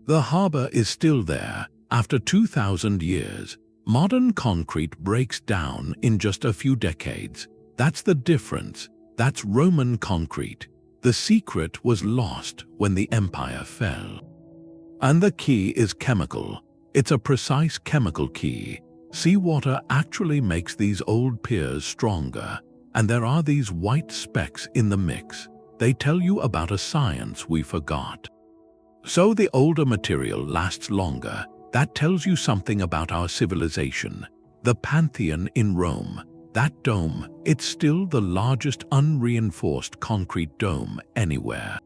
The harbor is still there after 2,000 years. Modern concrete breaks down in just a few decades. That's the difference. That's Roman concrete. The secret was lost when the empire fell. And the key is chemical. It's a precise chemical key. Seawater actually makes these old piers stronger, and there are these white specks in the mix. They tell you about a science we forgot. So the older material lasts longer. That tells you something about our civilization. The Pantheon in Rome, that dome, it's still the largest unreinforced concrete dome anywhere.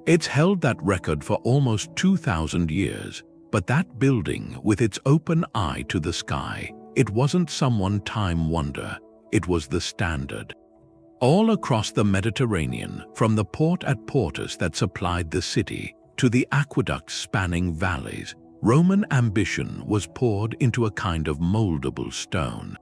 It's held that record for almost 2,000 years, but that building with its open eye to the sky, it wasn't some one-time wonder, it was the standard. All across the Mediterranean, from the port at Portus that supplied the city, to the aqueducts spanning valleys, Roman ambition was poured into a kind of moldable stone.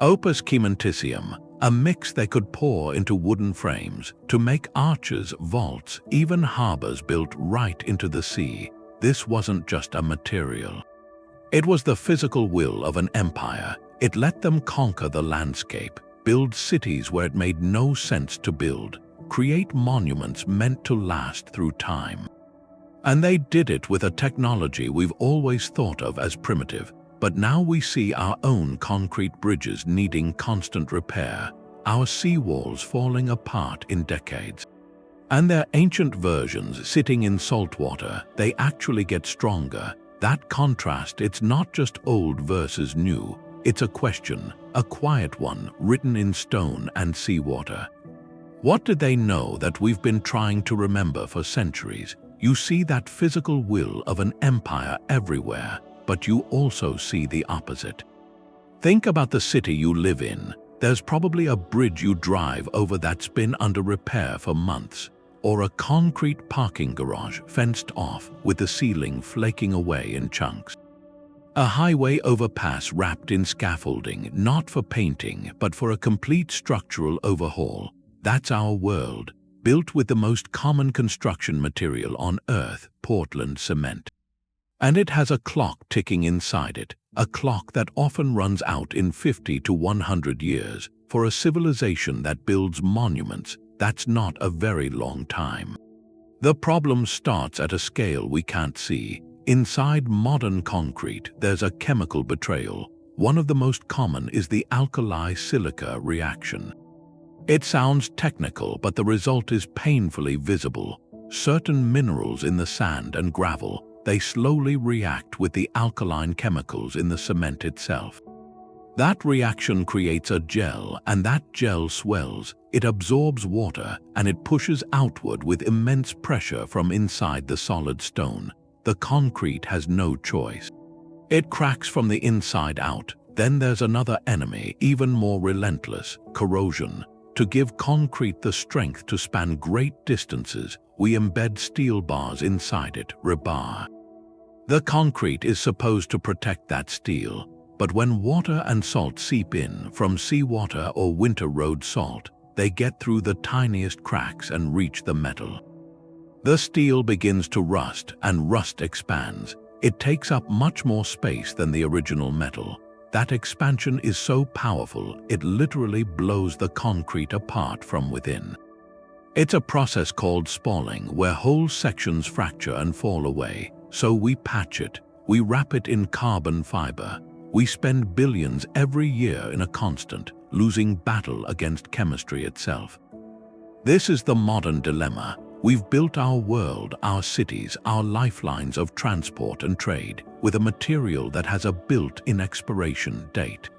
Opus cementitium, a mix they could pour into wooden frames to make arches, vaults, even harbors built right into the sea. This wasn't just a material. It was the physical will of an empire. It let them conquer the landscape, build cities where it made no sense to build, create monuments meant to last through time. And they did it with a technology we've always thought of as primitive, but now we see our own concrete bridges needing constant repair, our seawalls falling apart in decades. And their ancient versions sitting in salt water, they actually get stronger. That contrast, it's not just old versus new, it's a question, a quiet one, written in stone and seawater. What did they know that we've been trying to remember for centuries? You see that physical will of an empire everywhere, but you also see the opposite. Think about the city you live in. There's probably a bridge you drive over that's been under repair for months, or a concrete parking garage fenced off with the ceiling flaking away in chunks. A highway overpass wrapped in scaffolding, not for painting, but for a complete structural overhaul. That's our world, built with the most common construction material on Earth, Portland cement. And it has a clock ticking inside it, a clock that often runs out in 50 to 100 years. For a civilization that builds monuments, that's not a very long time. The problem starts at a scale we can't see. Inside modern concrete, there's a chemical betrayal. One of the most common is the alkali-silica reaction. It sounds technical, but the result is painfully visible. Certain minerals in the sand and gravel, they slowly react with the alkaline chemicals in the cement itself. That reaction creates a gel, and that gel swells. It absorbs water, and it pushes outward with immense pressure from inside the solid stone. The concrete has no choice. It cracks from the inside out. Then there's another enemy, even more relentless: corrosion. To give concrete the strength to span great distances, we embed steel bars inside it, rebar. The concrete is supposed to protect that steel, but when water and salt seep in from seawater or winter road salt, they get through the tiniest cracks and reach the metal. The steel begins to rust, and rust expands. It takes up much more space than the original metal. That expansion is so powerful, it literally blows the concrete apart from within. It's a process called spalling, where whole sections fracture and fall away. So we patch it, we wrap it in carbon fiber. We spend billions every year in a constant, losing battle against chemistry itself. This is the modern dilemma. We've built our world, our cities, our lifelines of transport and trade, with a material that has a built-in expiration date.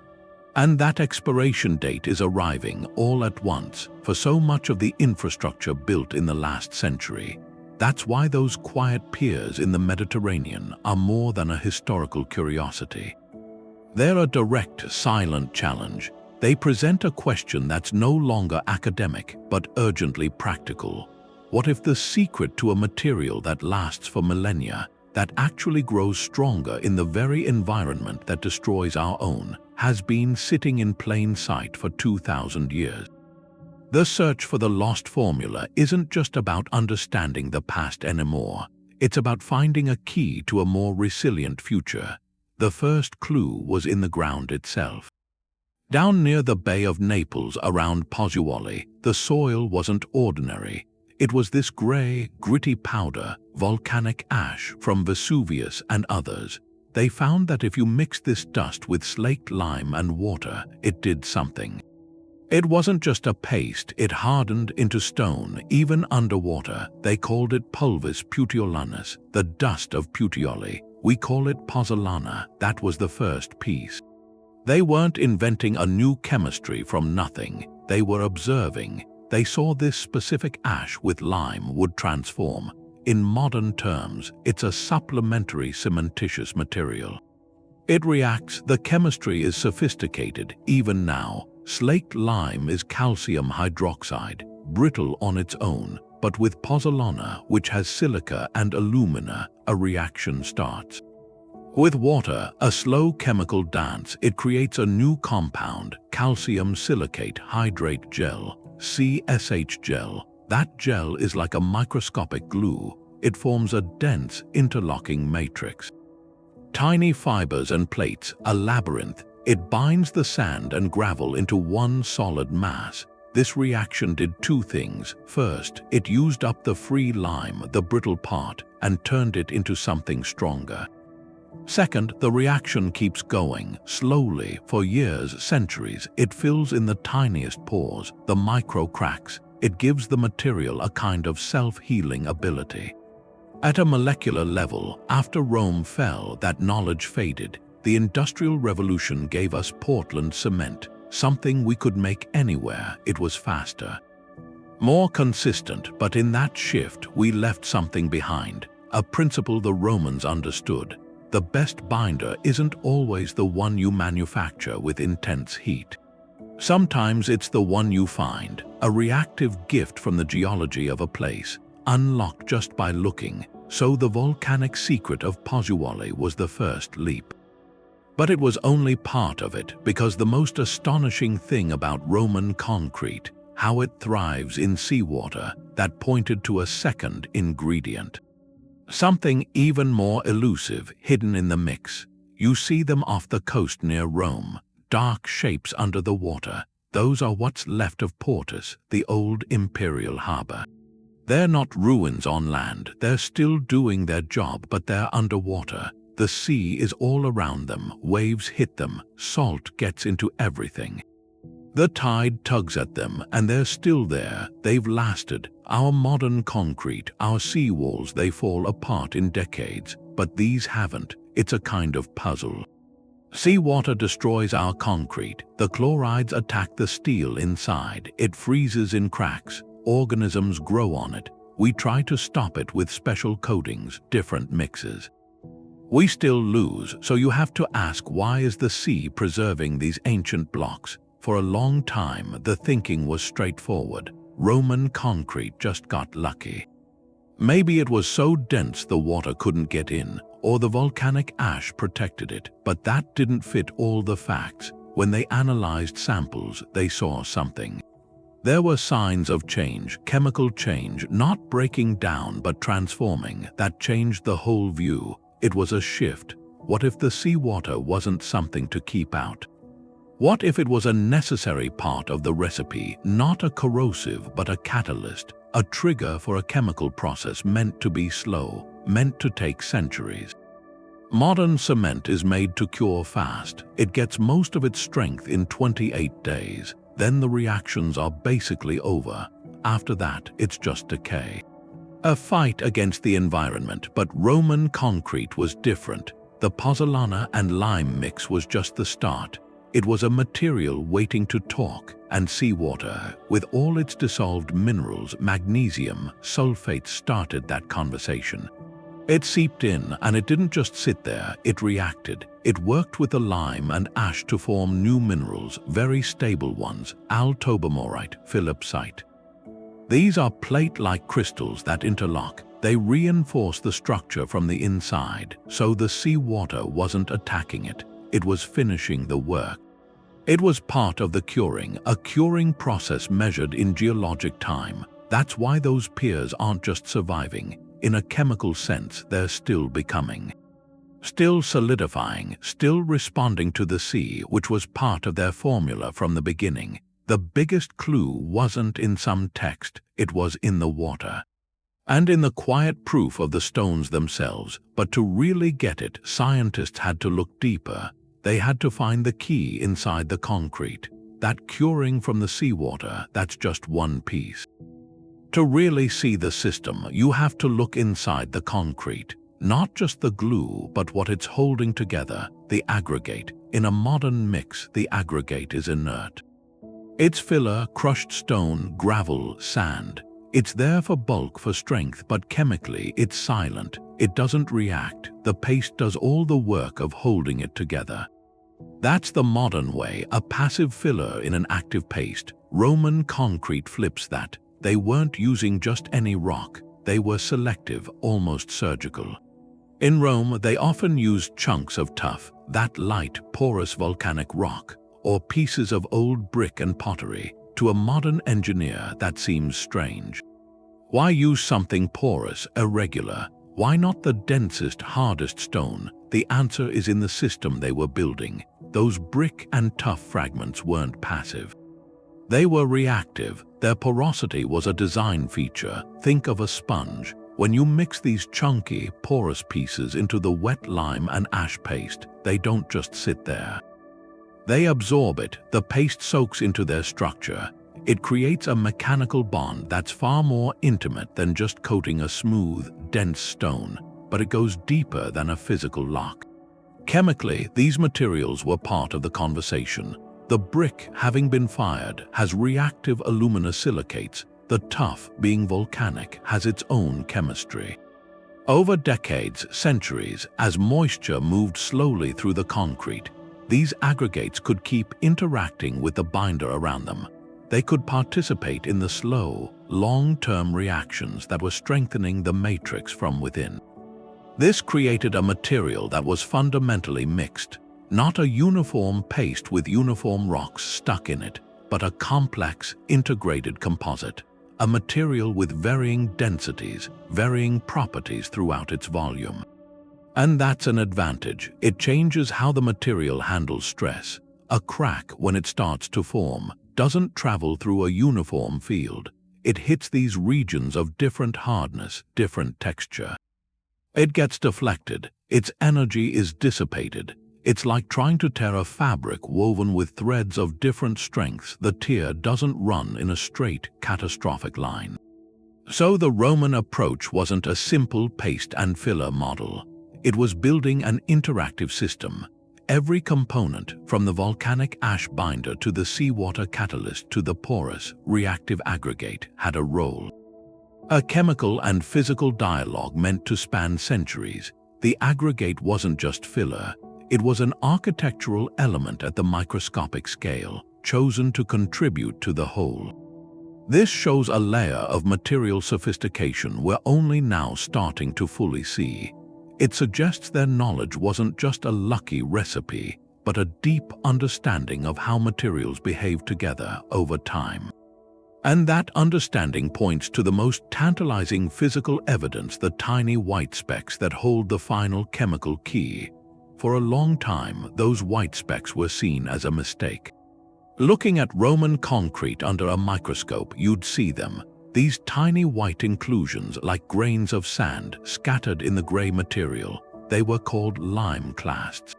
And that expiration date is arriving all at once for so much of the infrastructure built in the last century. That's why those quiet piers in the Mediterranean are more than a historical curiosity. They're a direct, silent challenge. They present a question that's no longer academic, but urgently practical. What if the secret to a material that lasts for millennia, that actually grows stronger in the very environment that destroys our own, has been sitting in plain sight for 2,000 years? The search for the lost formula isn't just about understanding the past anymore. It's about finding a key to a more resilient future. The first clue was in the ground itself. Down near the Bay of Naples around Pozzolanic, the soil wasn't ordinary. It was this grey, gritty powder, volcanic ash from Vesuvius and others. They found that if you mixed this dust with slaked lime and water, it did something. It wasn't just a paste, it hardened into stone, even underwater. They called it pulvis Puteolanus, the dust of Puteoli. We call it Pozzolana. That was the first piece. They weren't inventing a new chemistry from nothing. They were observing. They saw this specific ash with lime would transform. In modern terms, it's a supplementary cementitious material. It reacts. The chemistry is sophisticated, even now. Slaked lime is calcium hydroxide, brittle on its own, but with pozzolana, which has silica and alumina, a reaction starts. With water, a slow chemical dance, it creates a new compound, calcium silicate hydrate gel, CSH gel. That gel is like a microscopic glue. It forms a dense, interlocking matrix. Tiny fibers and plates, a labyrinth. It binds the sand and gravel into one solid mass. This reaction did two things. First, it used up the free lime, the brittle part, and turned it into something stronger. Second, the reaction keeps going, slowly, for years, centuries. It fills in the tiniest pores, the micro cracks. It gives the material a kind of self-healing ability. At a molecular level, after Rome fell, that knowledge faded. The Industrial Revolution gave us Portland cement, something we could make anywhere. It was faster, more consistent, but in that shift we left something behind, a principle the Romans understood. The best binder isn't always the one you manufacture with intense heat. Sometimes it's the one you find, a reactive gift from the geology of a place, unlocked just by looking. So the volcanic secret of Pozzolanic was the first leap. But it was only part of it, because the most astonishing thing about Roman concrete, how it thrives in seawater, that pointed to a second ingredient. Something even more elusive, hidden in the mix. You see them off the coast near Rome, dark shapes under the water. Those are what's left of Portus, the old imperial harbor. They're not ruins on land, they're still doing their job, but they're underwater. The sea is all around them, waves hit them, salt gets into everything. The tide tugs at them, and they're still there. They've lasted. Our modern concrete, our seawalls, they fall apart in decades, but these haven't. It's a kind of puzzle. Seawater destroys our concrete. The chlorides attack the steel inside. It freezes in cracks. Organisms grow on it. We try to stop it with special coatings, different mixes. We still lose, so you have to ask, why is the sea preserving these ancient blocks? For a long time, the thinking was straightforward. Roman concrete just got lucky. Maybe it was so dense the water couldn't get in, or the volcanic ash protected it, but that didn't fit all the facts. When they analyzed samples, they saw something. There were signs of change, chemical change, not breaking down but transforming. That changed the whole view. It was a shift. What if the seawater wasn't something to keep out? What if it was a necessary part of the recipe, not a corrosive but a catalyst, a trigger for a chemical process meant to be slow, meant to take centuries? Modern cement is made to cure fast. It gets most of its strength in 28 days. Then the reactions are basically over. After that, it's just decay. A fight against the environment, but Roman concrete was different. The pozzolana and lime mix was just the start. It was a material waiting to talk, and seawater, with all its dissolved minerals, magnesium, sulfate, started that conversation. It seeped in, and it didn't just sit there, it reacted. It worked with the lime and ash to form new minerals, very stable ones, Al-Tobermorite, philipsite. These are plate-like crystals that interlock. They reinforce the structure from the inside, so the seawater wasn't attacking it. It was finishing the work. It was part of the curing, a curing process measured in geologic time. That's why those piers aren't just surviving. In a chemical sense, they're still becoming. Still solidifying, still responding to the sea, which was part of their formula from the beginning. The biggest clue wasn't in some text, it was in the water. And in the quiet proof of the stones themselves. But to really get it, scientists had to look deeper. They had to find the key inside the concrete. That curing from the seawater, that's just one piece. To really see the system, you have to look inside the concrete. Not just the glue, but what it's holding together, the aggregate. In a modern mix, the aggregate is inert. It's filler, crushed stone, gravel, sand. It's there for bulk, for strength, but chemically it's silent. It doesn't react. The paste does all the work of holding it together. That's the modern way, a passive filler in an active paste. Roman concrete flips that. They weren't using just any rock. They were selective, almost surgical. In Rome, they often used chunks of tough, that light, porous volcanic rock, or pieces of old brick and pottery. To a modern engineer, that seems strange. Why use something porous, irregular? Why not the densest, hardest stone? The answer is in the system they were building. Those brick and tough fragments weren't passive. They were reactive. Their porosity was a design feature. Think of a sponge. When you mix these chunky, porous pieces into the wet lime and ash paste, they don't just sit there. They absorb it. The paste soaks into their structure. It creates a mechanical bond that's far more intimate than just coating a smooth, dense stone, but it goes deeper than a physical lock. Chemically, these materials were part of the conversation. The brick, having been fired, has reactive aluminosilicates. The tough, being volcanic, has its own chemistry. Over decades, centuries, as moisture moved slowly through the concrete, these aggregates could keep interacting with the binder around them. They could participate in the slow, long-term reactions that were strengthening the matrix from within. This created a material that was fundamentally mixed, not a uniform paste with uniform rocks stuck in it, but a complex, integrated composite, a material with varying densities, varying properties throughout its volume. And that's an advantage. It changes how the material handles stress. A crack, when it starts to form, doesn't travel through a uniform field. It hits these regions of different hardness, different texture. It gets deflected. Its energy is dissipated. It's like trying to tear a fabric woven with threads of different strengths. The tear doesn't run in a straight, catastrophic line. So the Roman approach wasn't a simple paste and filler model. It was building an interactive system. Every component, from the volcanic ash binder to the seawater catalyst to the porous, reactive aggregate, had a role. A chemical and physical dialogue meant to span centuries. The aggregate wasn't just filler. It was an architectural element at the microscopic scale, chosen to contribute to the whole. This shows a layer of material sophistication we're only now starting to fully see. It suggests their knowledge wasn't just a lucky recipe, but a deep understanding of how materials behave together over time. And that understanding points to the most tantalizing physical evidence: the tiny white specks that hold the final chemical key. For a long time, those white specks were seen as a mistake. Looking at Roman concrete under a microscope, you'd see them. These tiny white inclusions, like grains of sand scattered in the gray material. They were called lime clasts.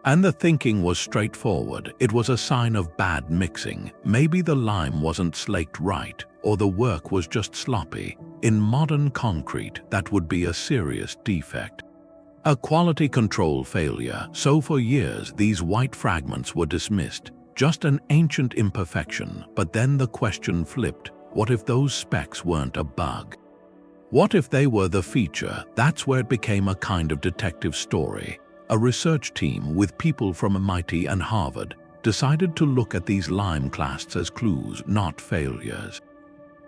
And the thinking was straightforward. It was a sign of bad mixing. Maybe the lime wasn't slaked right, or the work was just sloppy. In modern concrete, that would be a serious defect. A quality control failure. So for years, these white fragments were dismissed. Just an ancient imperfection. But then the question flipped. What if those specks weren't a bug? What if they were the feature? That's where it became a kind of detective story. A research team with people from MIT and Harvard decided to look at these lime clasts as clues, not failures.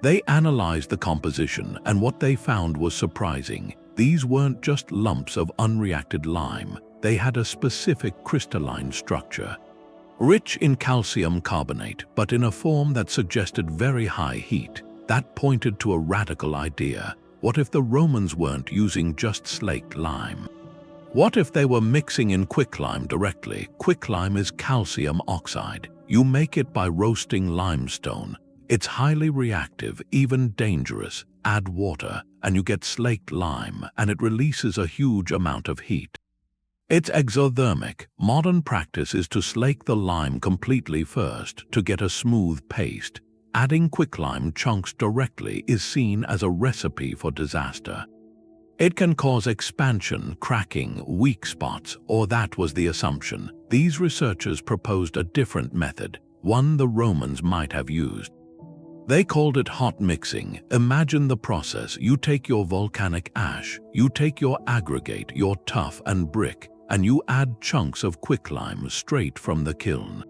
They analyzed the composition, and what they found was surprising. These weren't just lumps of unreacted lime. They had a specific crystalline structure. Rich in calcium carbonate, but in a form that suggested very high heat. That pointed to a radical idea. What if the Romans weren't using just slaked lime? What if they were mixing in quicklime directly? Quicklime is calcium oxide. You make it by roasting limestone. It's highly reactive, even dangerous. Add water, and you get slaked lime, and it releases a huge amount of heat. It's exothermic. Modern practice is to slake the lime completely first to get a smooth paste. Adding quicklime chunks directly is seen as a recipe for disaster. It can cause expansion, cracking, weak spots, or that was the assumption. These researchers proposed a different method, one the Romans might have used. They called it hot mixing. Imagine the process. You take your volcanic ash, you take your aggregate, your tuff and brick, and you add chunks of quicklime straight from the kiln.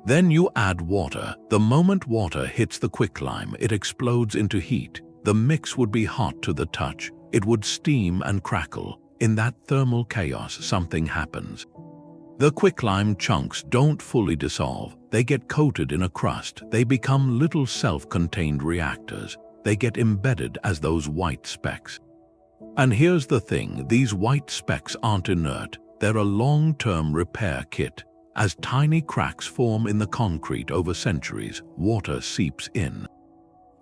Then you add water. The moment water hits the quicklime, it explodes into heat. The mix would be hot to the touch. It would steam and crackle. In that thermal chaos, something happens. The quicklime chunks don't fully dissolve. They get coated in a crust. They become little self-contained reactors. They get embedded as those white specks. And here's the thing, these white specks aren't inert. They're a long-term repair kit. As tiny cracks form in the concrete over centuries, water seeps in.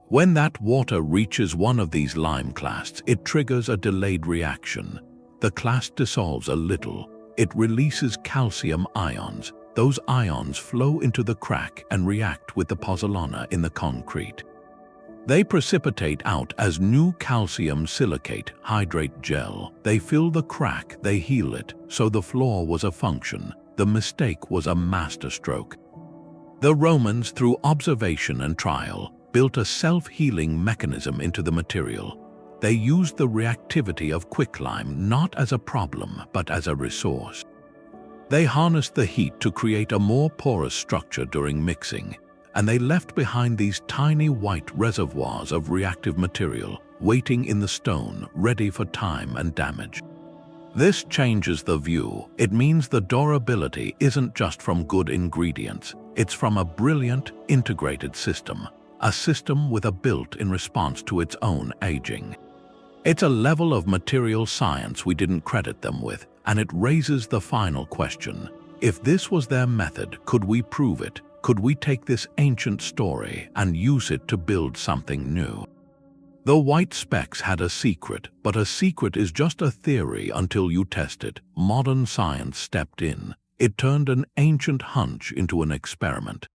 When that water reaches one of these lime clasts, it triggers a delayed reaction. The clast dissolves a little. It releases calcium ions. Those ions flow into the crack and react with the pozzolana in the concrete. They precipitate out as new calcium silicate hydrate gel. They fill the crack, they heal it, so the flaw was a function. The mistake was a masterstroke. The Romans, through observation and trial, built a self-healing mechanism into the material. They used the reactivity of quicklime not as a problem, but as a resource. They harnessed the heat to create a more porous structure during mixing, and they left behind these tiny white reservoirs of reactive material, waiting in the stone, ready for time and damage. This changes the view. It means the durability isn't just from good ingredients, it's from a brilliant, integrated system. A system with a built-in response to its own aging. It's a level of material science we didn't credit them with, and it raises the final question. If this was their method, could we prove it? Could we take this ancient story and use it to build something new? The white specks had a secret, but a secret is just a theory until you test it. Modern science stepped in. It turned an ancient hunch into an experiment.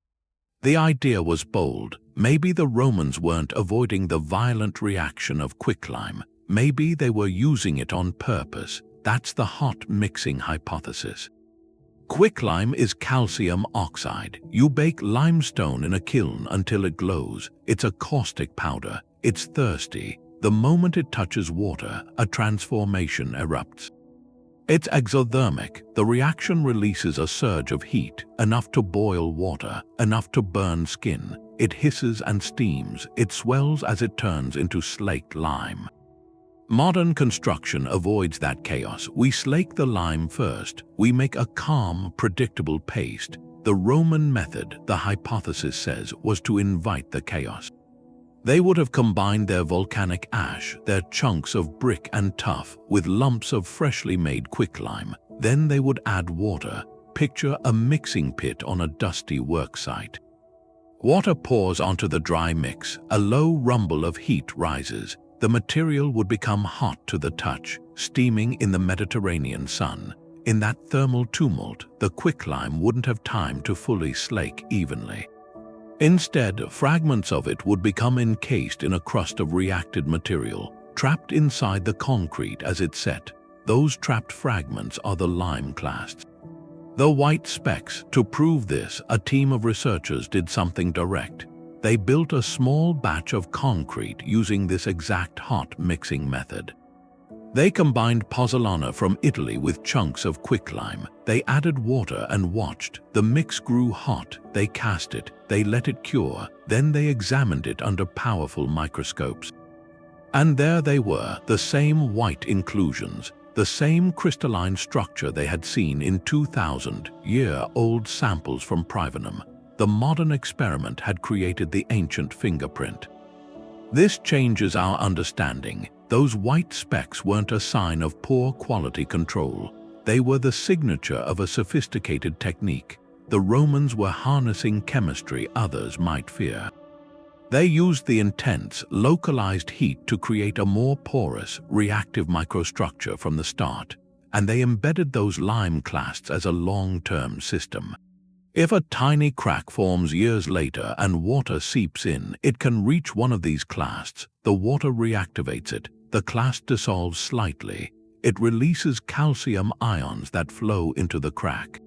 The idea was bold. Maybe the Romans weren't avoiding the violent reaction of quicklime. Maybe they were using it on purpose. That's the hot mixing hypothesis. Quicklime is calcium oxide. You bake limestone in a kiln until it glows. It's a caustic powder. It's thirsty. The moment it touches water, a transformation erupts. It's exothermic. The reaction releases a surge of heat, enough to boil water, enough to burn skin. It hisses and steams. It swells as it turns into slaked lime. Modern construction avoids that chaos. We slake the lime first. We make a calm, predictable paste. The Roman method, the hypothesis says, was to invite the chaos. They would have combined their volcanic ash, their chunks of brick and tuff, with lumps of freshly made quicklime. Then they would add water. Picture a mixing pit on a dusty work site. Water pours onto the dry mix. A low rumble of heat rises. The material would become hot to the touch, steaming in the Mediterranean sun. In that thermal tumult, the quicklime wouldn't have time to fully slake evenly. Instead, fragments of it would become encased in a crust of reacted material, trapped inside the concrete as it set. Those trapped fragments are the lime clasts. The white specks. To prove this, a team of researchers did something direct. They built a small batch of concrete using this exact hot mixing method. They combined pozzolana from Italy with chunks of quicklime. They added water and watched. The mix grew hot. They cast it. They let it cure. Then they examined it under powerful microscopes. And there they were, the same white inclusions, the same crystalline structure they had seen in 2,000-year-old samples from Privenum. The modern experiment had created the ancient fingerprint. This changes our understanding. Those white specks weren't a sign of poor quality control. They were the signature of a sophisticated technique. The Romans were harnessing chemistry others might fear. They used the intense, localized heat to create a more porous, reactive microstructure from the start, and they embedded those lime clasts as a long-term system. If a tiny crack forms years later and water seeps in, it can reach one of these clasts. The water reactivates it. The clast dissolves slightly. It releases calcium ions that flow into the crack.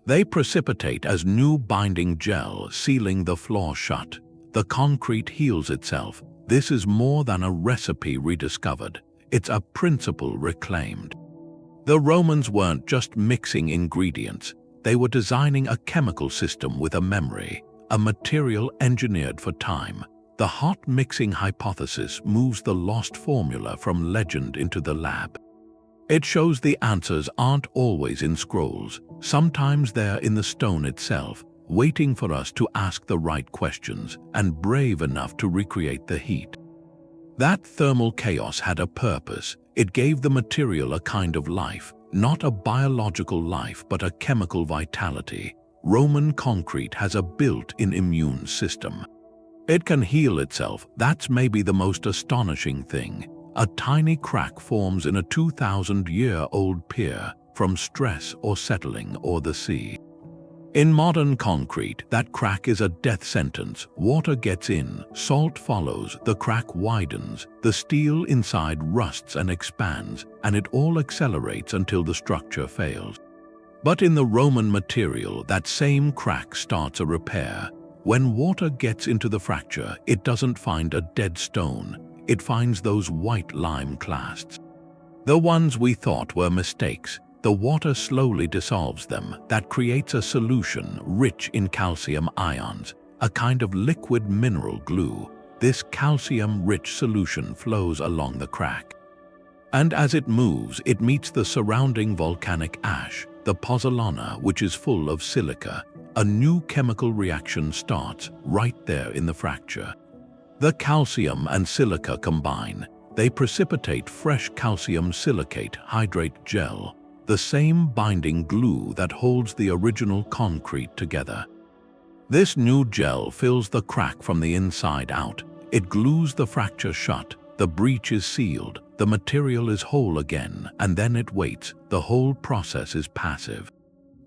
They precipitate as new binding gel, sealing the floor shut. The concrete heals itself. This is more than a recipe rediscovered. It's a principle reclaimed. The Romans weren't just mixing ingredients. They were designing a chemical system with a memory, a material engineered for time. The hot mixing hypothesis moves the lost formula from legend into the lab. It shows the answers aren't always in scrolls. Sometimes they're in the stone itself, waiting for us to ask the right questions and brave enough to recreate the heat. That thermal chaos had a purpose. It gave the material a kind of life, not a biological life but a chemical vitality. Roman concrete has a built-in immune system. It can heal itself. That's maybe the most astonishing thing. A tiny crack forms in a 2,000-year-old pier from stress or settling or the sea. In modern concrete, that crack is a death sentence. Water gets in, salt follows, the crack widens, the steel inside rusts and expands, and it all accelerates until the structure fails. But in the Roman material, that same crack starts a repair. When water gets into the fracture, it doesn't find a dead stone. It finds those white lime clasts. The ones we thought were mistakes. The water slowly dissolves them. That creates a solution rich in calcium ions, a kind of liquid mineral glue. This calcium-rich solution flows along the crack. And as it moves, it meets the surrounding volcanic ash, the Pozzolana, which is full of silica. A new chemical reaction starts right there in the fracture. The calcium and silica combine. They precipitate fresh calcium silicate hydrate gel, the same binding glue that holds the original concrete together. This new gel fills the crack from the inside out. It glues the fracture shut. The breach is sealed. The material is whole again, and then it waits. The whole process is passive.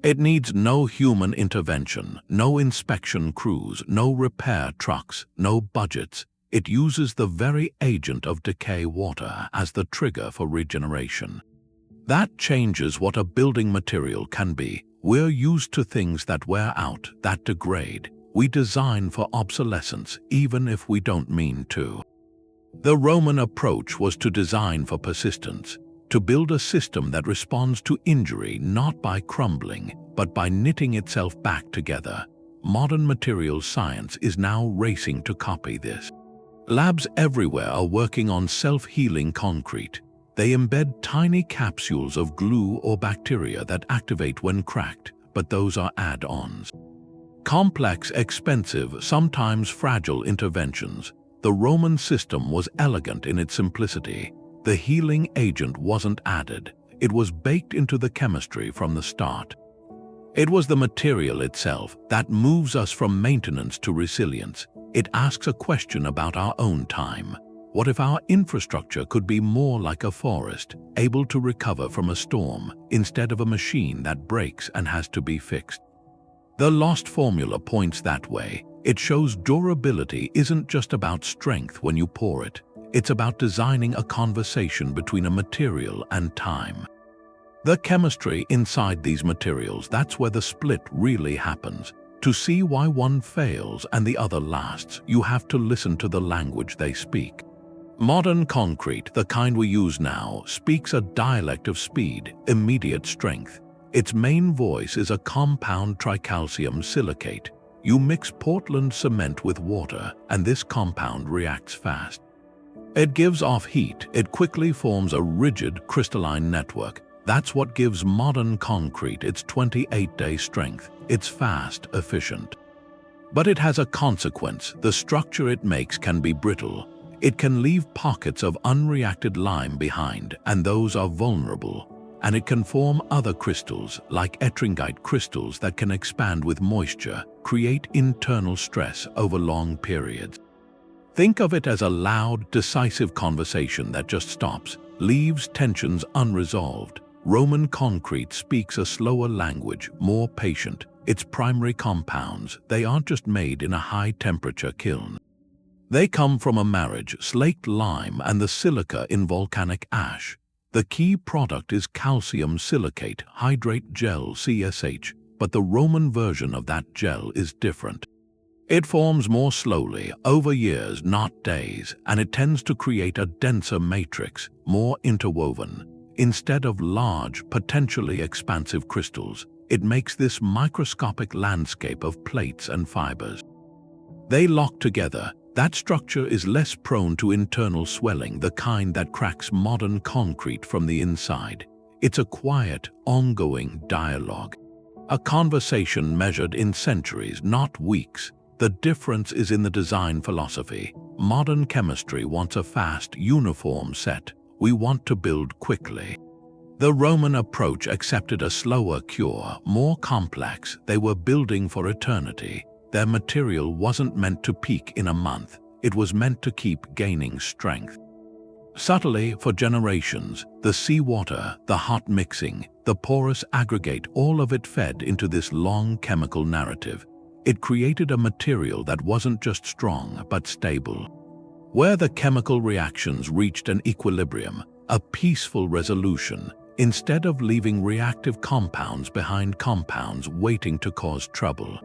It needs no human intervention, no inspection crews, no repair trucks, no budgets. It uses the very agent of decay, water, as the trigger for regeneration. That changes what a building material can be. We're used to things that wear out, that degrade. We design for obsolescence, even if we don't mean to. The Roman approach was to design for persistence, to build a system that responds to injury not by crumbling, but by knitting itself back together. Modern materials science is now racing to copy this. Labs everywhere are working on self-healing concrete. They embed tiny capsules of glue or bacteria that activate when cracked, but those are add-ons. Complex, expensive, sometimes fragile interventions. The Roman system was elegant in its simplicity. The healing agent wasn't added. It was baked into the chemistry from the start. It was the material itself that moves us from maintenance to resilience. It asks a question about our own time. What if our infrastructure could be more like a forest, able to recover from a storm, instead of a machine that breaks and has to be fixed? The lost formula points that way. It shows durability isn't just about strength when you pour it. It's about designing a conversation between a material and time. The chemistry inside these materials, that's where the split really happens. To see why one fails and the other lasts, you have to listen to the language they speak. Modern concrete, the kind we use now, speaks a dialect of speed, immediate strength. Its main voice is a compound tricalcium silicate. You mix Portland cement with water, and this compound reacts fast. It gives off heat. It quickly forms a rigid crystalline network. That's what gives modern concrete its 28-day strength. It's fast, efficient. But it has a consequence. The structure it makes can be brittle. It can leave pockets of unreacted lime behind, and those are vulnerable. And it can form other crystals, like ettringite crystals that can expand with moisture, create internal stress over long periods. Think of it as a loud, decisive conversation that just stops, leaves tensions unresolved. Roman concrete speaks a slower language, more patient. Its primary compounds, they aren't just made in a high-temperature kiln. They come from a marriage, slaked lime and the silica in volcanic ash. The key product is calcium silicate hydrate gel CSH, but the Roman version of that gel is different. It forms more slowly, over years, not days, and it tends to create a denser matrix, more interwoven. Instead of large, potentially expansive crystals, it makes this microscopic landscape of plates and fibers. They lock together. That structure is less prone to internal swelling, the kind that cracks modern concrete from the inside. It's a quiet, ongoing dialogue. A conversation measured in centuries, not weeks. The difference is in the design philosophy. Modern chemistry wants a fast, uniform set. We want to build quickly. The Roman approach accepted a slower cure, more complex. They were building for eternity. Their material wasn't meant to peak in a month. It was meant to keep gaining strength. Subtly, for generations, the seawater, the hot mixing, the porous aggregate, all of it fed into this long chemical narrative. It created a material that wasn't just strong, but stable. Where the chemical reactions reached an equilibrium, a peaceful resolution, instead of leaving reactive compounds behind compounds waiting to cause trouble.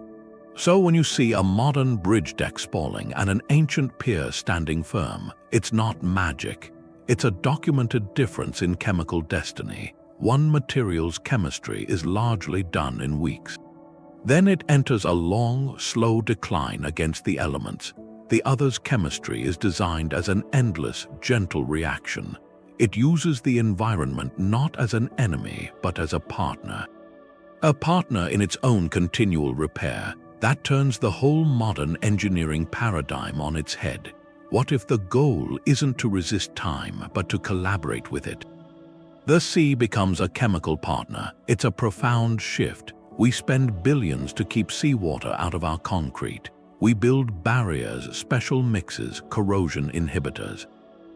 So when you see a modern bridge deck spalling and an ancient pier standing firm, it's not magic. It's a documented difference in chemical destiny. One material's chemistry is largely done in weeks. Then it enters a long, slow decline against the elements. The other's chemistry is designed as an endless, gentle reaction. It uses the environment not as an enemy, but as a partner. A partner in its own continual repair. That turns the whole modern engineering paradigm on its head. What if the goal isn't to resist time, but to collaborate with it? The sea becomes a chemical partner. It's a profound shift. We spend billions to keep seawater out of our concrete. We build barriers, special mixes, corrosion inhibitors,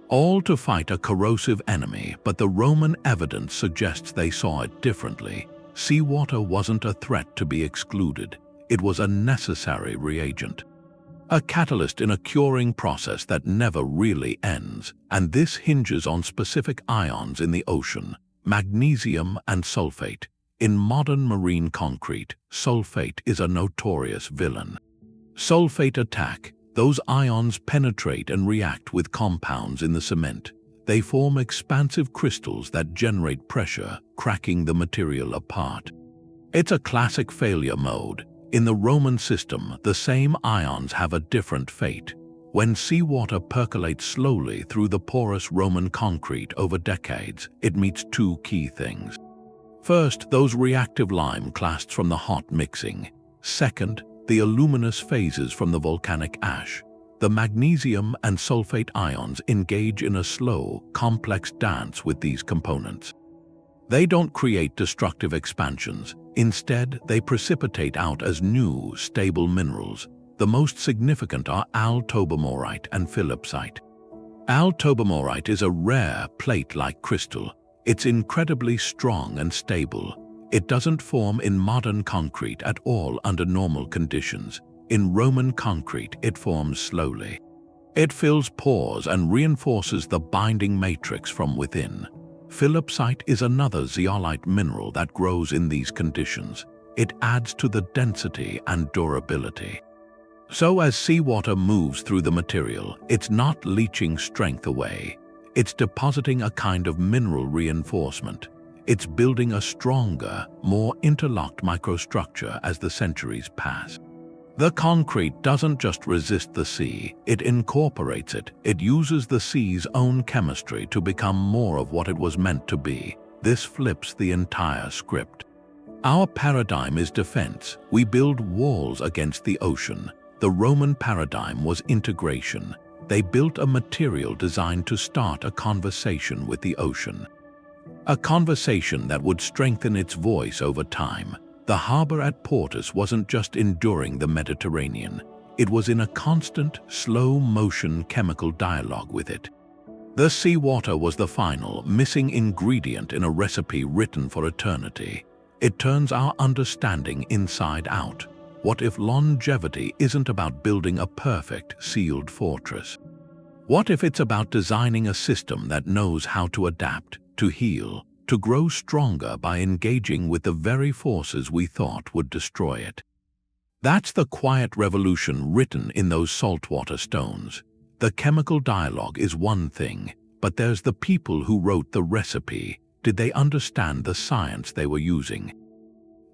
all to fight a corrosive enemy, but the Roman evidence suggests they saw it differently. Seawater wasn't a threat to be excluded. It was a necessary reagent, a catalyst in a curing process that never really ends, and this hinges on specific ions in the ocean, magnesium and sulfate. In modern marine concrete, sulfate is a notorious villain. Sulfate attack. Those ions penetrate and react with compounds in the cement. They form expansive crystals that generate pressure, cracking the material apart. It's a classic failure mode. In the Roman system, the same ions have a different fate. When seawater percolates slowly through the porous Roman concrete over decades, it meets two key things. First, those reactive lime clasts from the hot mixing. Second, the aluminous phases from the volcanic ash. The magnesium and sulfate ions engage in a slow, complex dance with these components. They don't create destructive expansions. Instead, they precipitate out as new, stable minerals. The most significant are Al-Tobermorite and Philipsite. Al-Tobermorite is a rare plate-like crystal. It's incredibly strong and stable. It doesn't form in modern concrete at all under normal conditions. In Roman concrete, it forms slowly. It fills pores and reinforces the binding matrix from within. Philipsite is another zeolite mineral that grows in these conditions. It adds to the density and durability. So as seawater moves through the material, it's not leaching strength away. It's depositing a kind of mineral reinforcement. It's building a stronger, more interlocked microstructure as the centuries pass. The concrete doesn't just resist the sea, it incorporates it. It uses the sea's own chemistry to become more of what it was meant to be. This flips the entire script. Our paradigm is defense. We build walls against the ocean. The Roman paradigm was integration. They built a material designed to start a conversation with the ocean. A conversation that would strengthen its voice over time. The harbor at Portus wasn't just enduring the Mediterranean. It was in a constant, slow-motion chemical dialogue with it. The seawater was the final, missing ingredient in a recipe written for eternity. It turns our understanding inside out. What if longevity isn't about building a perfect, sealed fortress? What if it's about designing a system that knows how to adapt, to heal, to grow stronger by engaging with the very forces we thought would destroy it? That's the quiet revolution written in those saltwater stones. The chemical dialogue is one thing, but there's the people who wrote the recipe. Did they understand the science they were using?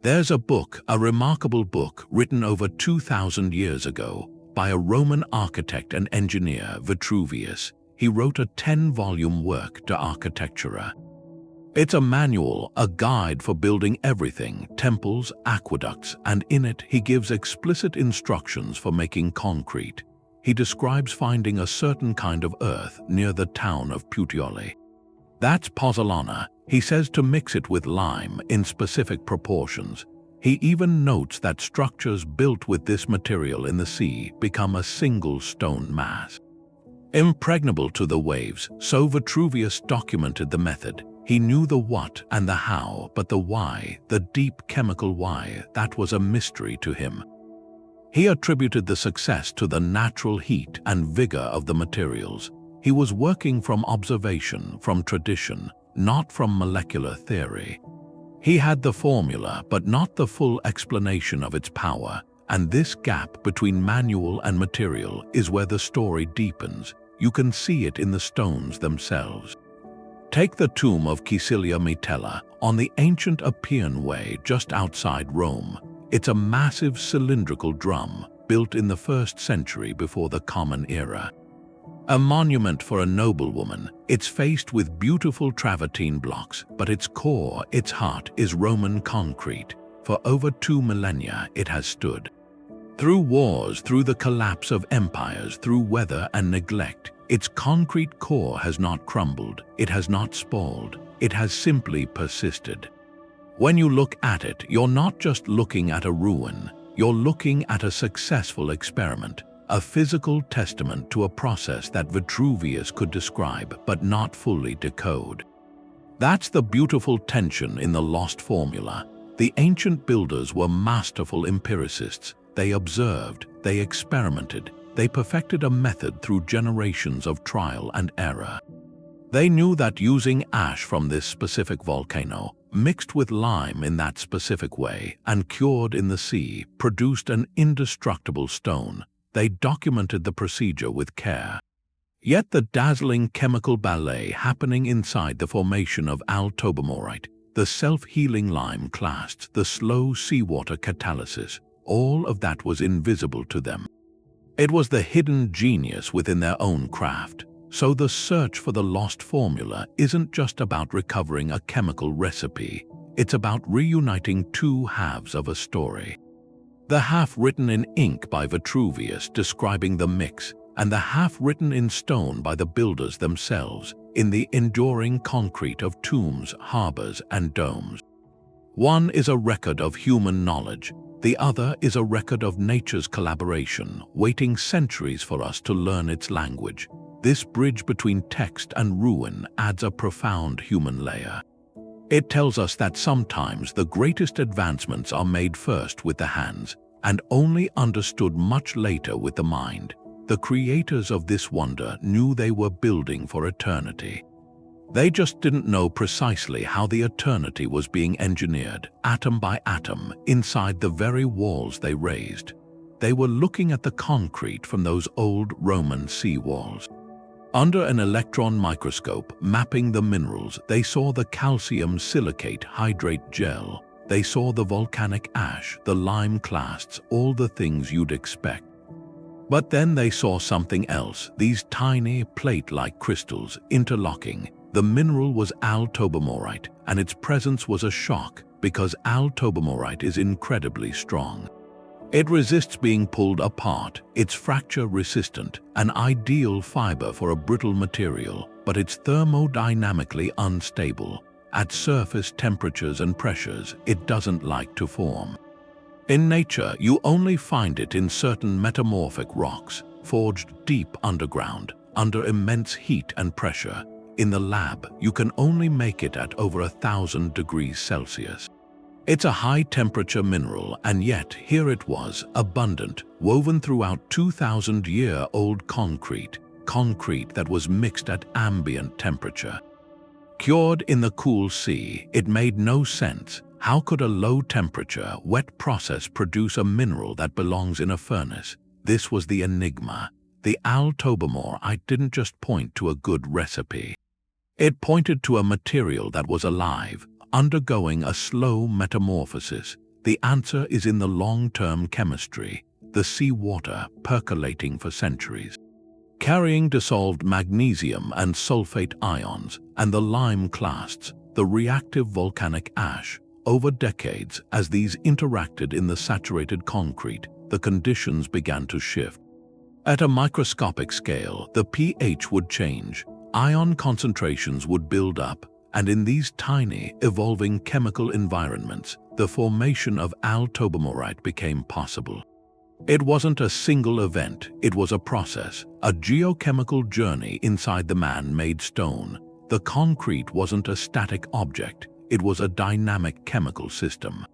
There's a book, a remarkable book, written over 2,000 years ago by a Roman architect and engineer, Vitruvius. He wrote a 10-volume work, De Architectura. It's a manual, a guide for building everything, temples, aqueducts, and in it he gives explicit instructions for making concrete. He describes finding a certain kind of earth near the town of Puteoli. That's Pozzolana. He says to mix it with lime in specific proportions. He even notes that structures built with this material in the sea become a single stone mass. Impregnable to the waves, so Vitruvius documented the method. He knew the what and the how, but the why, the deep chemical why, that was a mystery to him. He attributed the success to the natural heat and vigor of the materials. He was working from observation, from tradition, not from molecular theory. He had the formula, but not the full explanation of its power, and this gap between manual and material is where the story deepens. You can see it in the stones themselves. Take the tomb of Caecilia Metella on the ancient Appian Way just outside Rome. It's a massive cylindrical drum built in the 1st century before the Common Era. A monument for a noblewoman, it's faced with beautiful travertine blocks, but its core, its heart, is Roman concrete. For over 2 millennia it has stood. Through wars, through the collapse of empires, through weather and neglect, its concrete core has not crumbled, it has not spoiled, it has simply persisted. When you look at it, you're not just looking at a ruin, you're looking at a successful experiment, a physical testament to a process that Vitruvius could describe but not fully decode. That's the beautiful tension in the lost formula. The ancient builders were masterful empiricists. They observed, they experimented, they perfected a method through generations of trial and error. They knew that using ash from this specific volcano, mixed with lime in that specific way, and cured in the sea, produced an indestructible stone. They documented the procedure with care. Yet the dazzling chemical ballet happening inside the formation of Al-Tobermorite, the self-healing lime Clast, the slow seawater catalysis, all of that was invisible to them. It was the hidden genius within their own craft. So the search for the lost formula isn't just about recovering a chemical recipe, it's about reuniting 2 halves of a story. The half written in ink by Vitruvius describing the mix, and the half written in stone by the builders themselves, in the enduring concrete of tombs, harbors, and domes. One is a record of human knowledge, the other is a record of nature's collaboration, waiting centuries for us to learn its language. This bridge between text and ruin adds a profound human layer. It tells us that sometimes the greatest advancements are made first with the hands and only understood much later with the mind. The creators of this wonder knew they were building for eternity. They just didn't know precisely how the eternity was being engineered, atom by atom, inside the very walls they raised. They were looking at the concrete from those old Roman sea walls. Under an electron microscope mapping the minerals, they saw the calcium silicate hydrate gel. They saw the volcanic ash, the lime clasts, all the things you'd expect. But then they saw something else, these tiny plate-like crystals interlocking. The mineral was Al-Tobermorite, and its presence was a shock because Al-Tobermorite is incredibly strong. It resists being pulled apart, it's fracture-resistant, an ideal fiber for a brittle material, but it's thermodynamically unstable. At surface temperatures and pressures, it doesn't like to form. In nature, you only find it in certain metamorphic rocks, forged deep underground, under immense heat and pressure. In the lab, you can only make it at over 1,000 degrees Celsius. It's a high-temperature mineral, and yet here it was, abundant, woven throughout 2,000-year-old concrete that was mixed at ambient temperature. Cured in the cool sea, it made no sense. How could a low-temperature, wet process produce a mineral that belongs in a furnace? This was the enigma. The Al-Tobermorite didn't just point to a good recipe. It pointed to a material that was alive, undergoing a slow metamorphosis. The answer is in the long-term chemistry, the seawater percolating for centuries, carrying dissolved magnesium and sulfate ions, and the lime clasts, the reactive volcanic ash. Over decades, as these interacted in the saturated concrete, the conditions began to shift. At a microscopic scale, the pH would change, ion concentrations would build up, and in these tiny, evolving chemical environments, the formation of Al-Tobermorite became possible. It wasn't a single event, it was a process, a geochemical journey inside the man-made stone. The concrete wasn't a static object, it was a dynamic chemical system,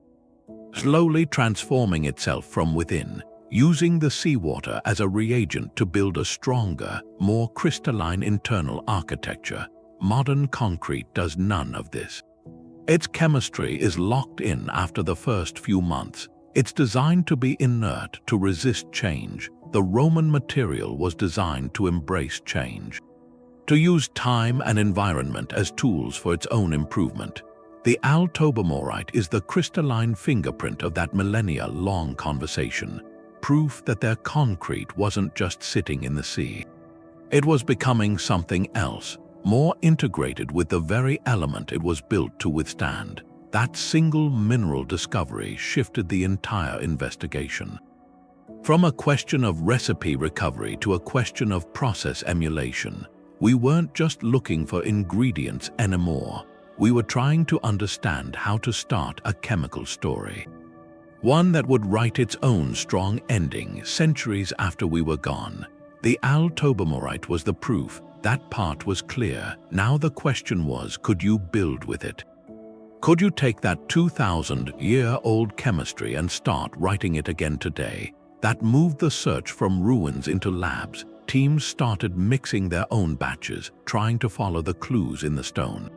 slowly transforming itself from within, using the seawater as a reagent to build a stronger, more crystalline internal architecture. Modern concrete does none of this. Its chemistry is locked in after the first few months. It's designed to be inert, to resist change. The Roman material was designed to embrace change, to use time and environment as tools for its own improvement. The Al-Tobermorite is the crystalline fingerprint of that millennia-long conversation, proof that their concrete wasn't just sitting in the sea. It was becoming something else, more integrated with the very element it was built to withstand. That single mineral discovery shifted the entire investigation. From a question of recipe recovery to a question of process emulation, we weren't just looking for ingredients anymore. We were trying to understand how to start a chemical story, one that would write its own strong ending centuries after we were gone. The Al-Tobermorite was the proof. That part was clear. Now the question was, could you build with it? Could you take that 2,000-year-old chemistry and start writing it again today? That moved the search from ruins into labs. Teams started mixing their own batches, trying to follow the clues in the stone.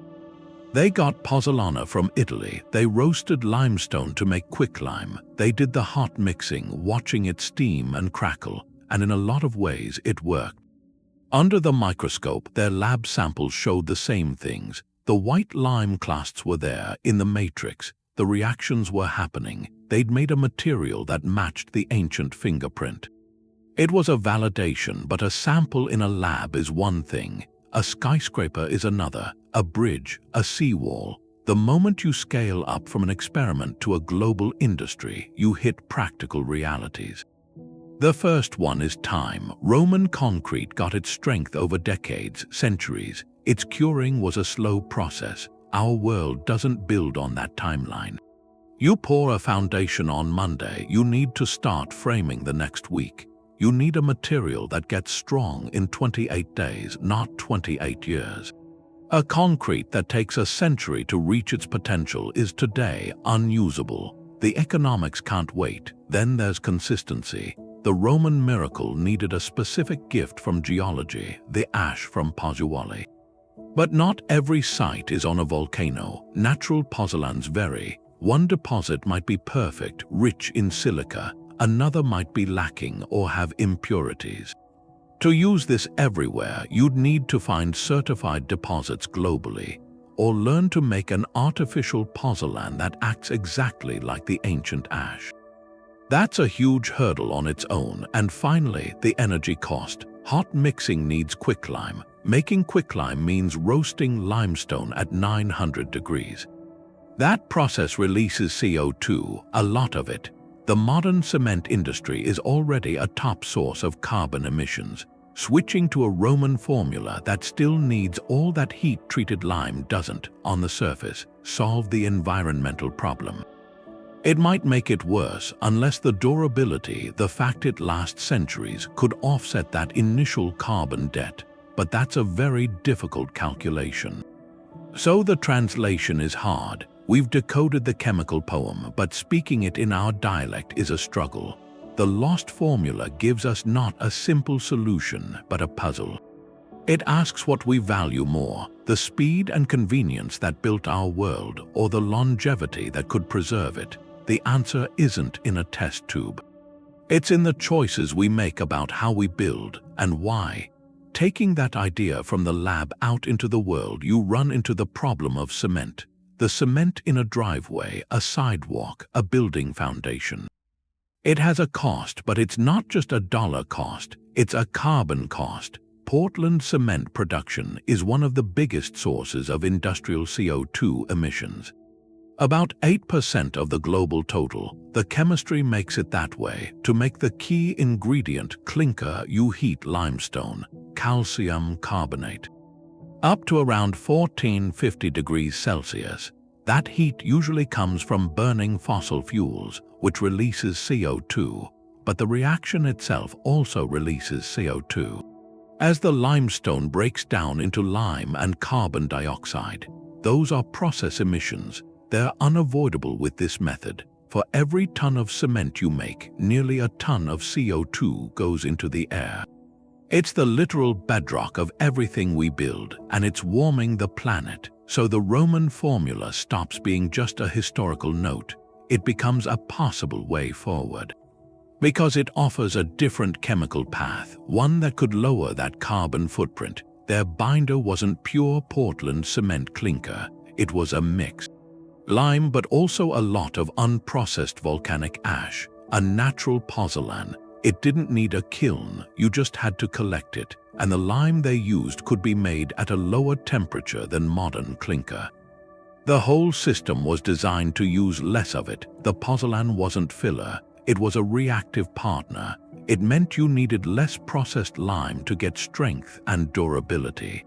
They got pozzolana from Italy. They roasted limestone to make quicklime. They did the hot mixing, watching it steam and crackle, and in a lot of ways it worked. Under the microscope, their lab samples showed the same things. The white lime clasts were there, in the matrix. The reactions were happening. They'd made a material that matched the ancient fingerprint. It was a validation, but a sample in a lab is one thing. A skyscraper is another, a bridge, a seawall. The moment you scale up from an experiment to a global industry, you hit practical realities. The first one is time. Roman concrete got its strength over decades, centuries. Its curing was a slow process. Our world doesn't build on that timeline. You pour a foundation on Monday, you need to start framing the next week. You need a material that gets strong in 28 days, not 28 years. A concrete that takes a century to reach its potential is today unusable. The economics can't wait. Then there's consistency. The Roman miracle needed a specific gift from geology, the ash from Pozzolanic. But not every site is on a volcano. Natural pozzolans vary. One deposit might be perfect, rich in silica. Another might be lacking or have impurities. To use this everywhere, you'd need to find certified deposits globally, or learn to make an artificial pozzolan that acts exactly like the ancient ash. That's a huge hurdle on its own. And finally, the energy cost. Hot mixing needs quicklime. Making quicklime means roasting limestone at 900 degrees. That process releases CO2, a lot of it. The modern cement industry is already a top source of carbon emissions. Switching to a Roman formula that still needs all that heat-treated lime doesn't, on the surface, solve the environmental problem. It might make it worse unless the durability, the fact it lasts centuries, could offset that initial carbon debt, but that's a very difficult calculation. So the translation is hard. We've decoded the chemical poem, but speaking it in our dialect is a struggle. The lost formula gives us not a simple solution, but a puzzle. It asks what we value more, the speed and convenience that built our world, or the longevity that could preserve it. The answer isn't in a test tube. It's in the choices we make about how we build and why. Taking that idea from the lab out into the world, you run into the problem of cement. The cement in a driveway, a sidewalk, a building foundation. It has a cost, but it's not just a dollar cost, it's a carbon cost. Portland cement production is one of the biggest sources of industrial CO2 emissions. About 8% of the global total. The chemistry makes it that way. To make the key ingredient, clinker, you heat limestone, calcium carbonate, up to around 1450 degrees Celsius. That heat usually comes from burning fossil fuels, which releases CO2, but the reaction itself also releases CO2. As the limestone breaks down into lime and carbon dioxide, those are process emissions. They're unavoidable with this method. For every ton of cement you make, nearly a ton of CO2 goes into the air. It's the literal bedrock of everything we build, and it's warming the planet. So the Roman formula stops being just a historical note. It becomes a possible way forward. Because it offers a different chemical path, one that could lower that carbon footprint. Their binder wasn't pure Portland cement clinker. It was a mix. Lime, but also a lot of unprocessed volcanic ash, a natural pozzolan. It didn't need a kiln, you just had to collect it, and the lime they used could be made at a lower temperature than modern clinker. The whole system was designed to use less of it. The pozzolan wasn't filler, it was a reactive partner. It meant you needed less processed lime to get strength and durability.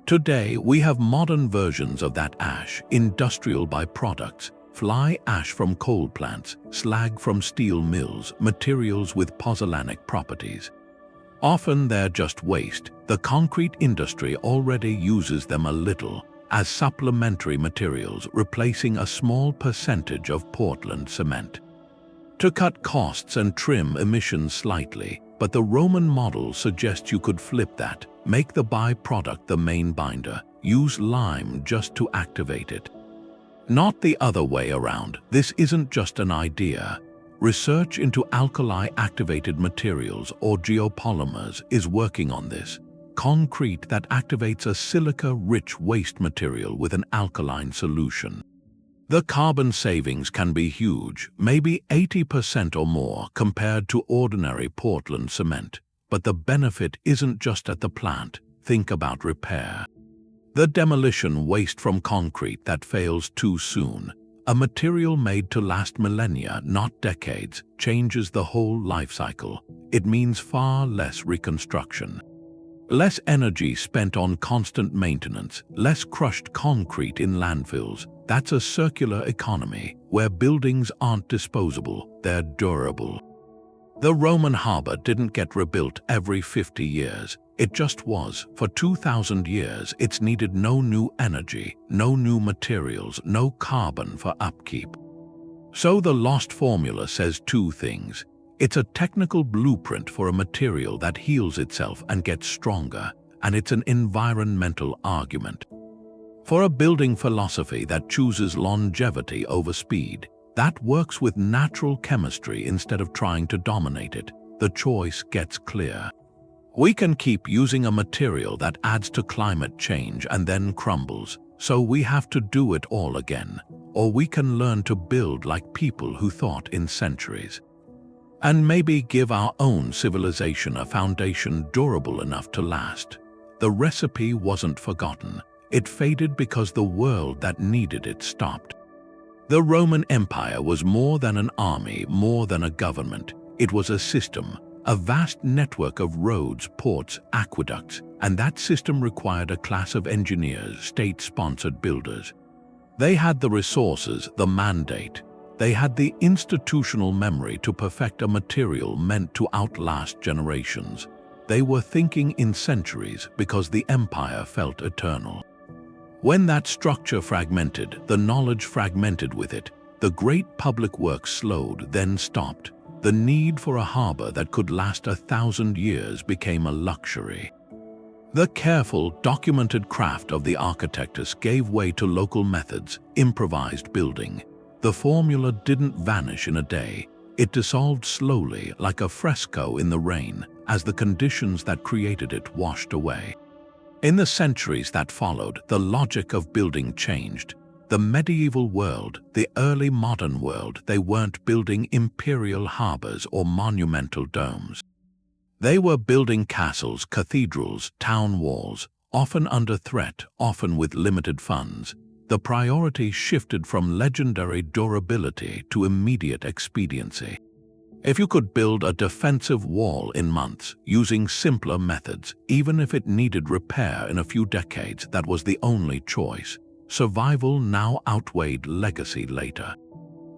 Today, we have modern versions of that ash, industrial byproducts, fly ash from coal plants, slag from steel mills, materials with pozzolanic properties. Often they're just waste. The concrete industry already uses them a little, as supplementary materials, replacing a small percentage of Portland cement. To cut costs and trim emissions slightly, but the Roman model suggests you could flip that, make the byproduct the main binder, use lime just to activate it. Not the other way around. This isn't just an idea. Research into alkali-activated materials or geopolymers is working on this. Concrete that activates a silica-rich waste material with an alkaline solution. The carbon savings can be huge, maybe 80% or more compared to ordinary Portland cement. But the benefit isn't just at the plant. Think about repair. The demolition waste from concrete that fails too soon. A material made to last millennia, not decades, changes the whole life cycle. It means far less reconstruction. Less energy spent on constant maintenance, less crushed concrete in landfills. That's a circular economy where buildings aren't disposable, they're durable. The Roman harbor didn't get rebuilt every 50 years. It just was. For 2,000 years, it's needed no new energy, no new materials, no carbon for upkeep. So the lost formula says two things. It's a technical blueprint for a material that heals itself and gets stronger, and it's an environmental argument. For a building philosophy that chooses longevity over speed, that works with natural chemistry instead of trying to dominate it, the choice gets clear. We can keep using a material that adds to climate change and then crumbles, so we have to do it all again, or we can learn to build like people who thought in centuries. And maybe give our own civilization a foundation durable enough to last. The recipe wasn't forgotten. It faded because the world that needed it stopped. The Roman Empire was more than an army, more than a government. It was a system, a vast network of roads, ports, aqueducts, and that system required a class of engineers, state-sponsored builders. They had the resources, the mandate. They had the institutional memory to perfect a material meant to outlast generations. They were thinking in centuries because the empire felt eternal. When that structure fragmented, the knowledge fragmented with it. The great public works slowed, then stopped. The need for a harbor that could last 1,000 years became a luxury. The careful, documented craft of the architects gave way to local methods, improvised building. The formula didn't vanish in a day. It dissolved slowly, like a fresco in the rain, as the conditions that created it washed away. In the centuries that followed, the logic of building changed. The medieval world, the early modern world, they weren't building imperial harbors or monumental domes. They were building castles, cathedrals, town walls, often under threat, often with limited funds. The priority shifted from legendary durability to immediate expediency. If you could build a defensive wall in months, using simpler methods, even if it needed repair in a few decades, that was the only choice. Survival now outweighed legacy later.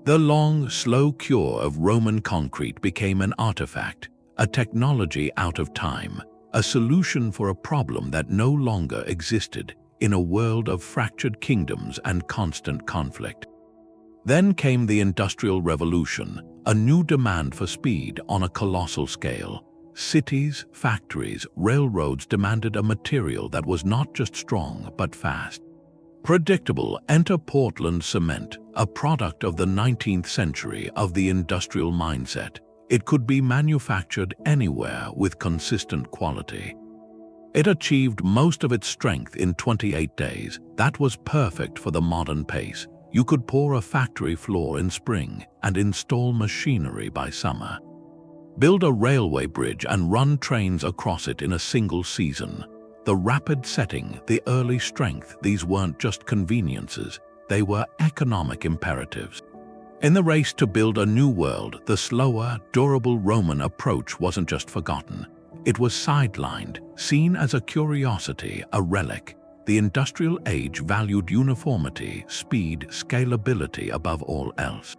The long, slow cure of Roman concrete became an artifact, a technology out of time, a solution for a problem that no longer existed in a world of fractured kingdoms and constant conflict. Then came the Industrial Revolution, a new demand for speed on a colossal scale. Cities, factories, railroads demanded a material that was not just strong but fast. Predictable. Enter Portland cement, a product of the 19th century of the industrial mindset. It could be manufactured anywhere with consistent quality. It achieved most of its strength in 28 days. That was perfect for the modern pace. You could pour a factory floor in spring and install machinery by summer. Build a railway bridge and run trains across it in a single season. The rapid setting, the early strength, these weren't just conveniences, they were economic imperatives. In the race to build a new world, the slower, durable Roman approach wasn't just forgotten. It was sidelined, seen as a curiosity, a relic. The industrial age valued uniformity, speed, scalability above all else.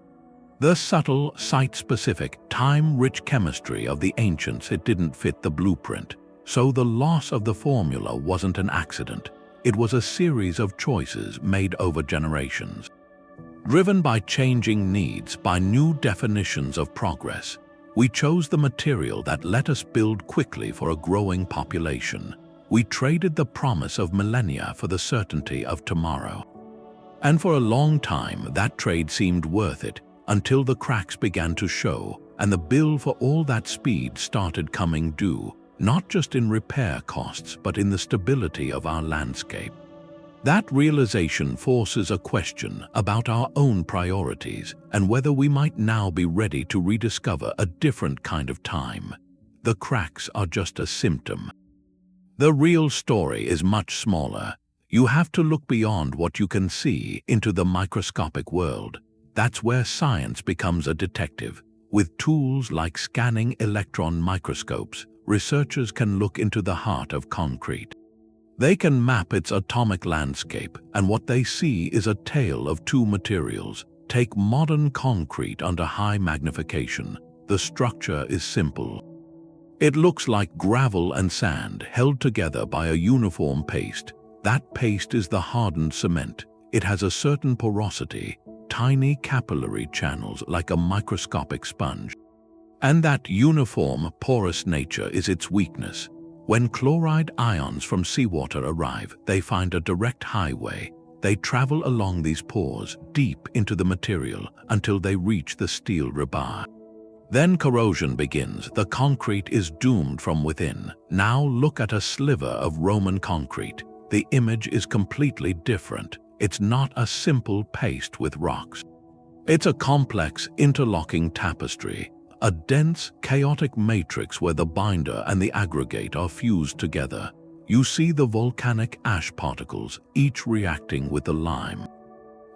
The subtle, site-specific, time-rich chemistry of the ancients, it didn't fit the blueprint. So the loss of the formula wasn't an accident. It was a series of choices made over generations. Driven by changing needs, by new definitions of progress, we chose the material that let us build quickly for a growing population. We traded the promise of millennia for the certainty of tomorrow. And for a long time, that trade seemed worth it, until the cracks began to show, and the bill for all that speed started coming due, not just in repair costs, but in the stability of our landscape. That realization forces a question about our own priorities and whether we might now be ready to rediscover a different kind of time. The cracks are just a symptom. The real story is much smaller. You have to look beyond what you can see into the microscopic world. That's where science becomes a detective. With tools like scanning electron microscopes, researchers can look into the heart of concrete. They can map its atomic landscape, and what they see is a tale of two materials. Take modern concrete under high magnification. The structure is simple. It looks like gravel and sand held together by a uniform paste. That paste is the hardened cement. It has a certain porosity, tiny capillary channels like a microscopic sponge. And that uniform, porous nature is its weakness. When chloride ions from seawater arrive, they find a direct highway. They travel along these pores deep into the material until they reach the steel rebar. Then corrosion begins. The concrete is doomed from within. Now look at a sliver of Roman concrete. The image is completely different. It's not a simple paste with rocks. It's a complex, interlocking tapestry. A dense, chaotic matrix where the binder and the aggregate are fused together. You see the volcanic ash particles, each reacting with the lime.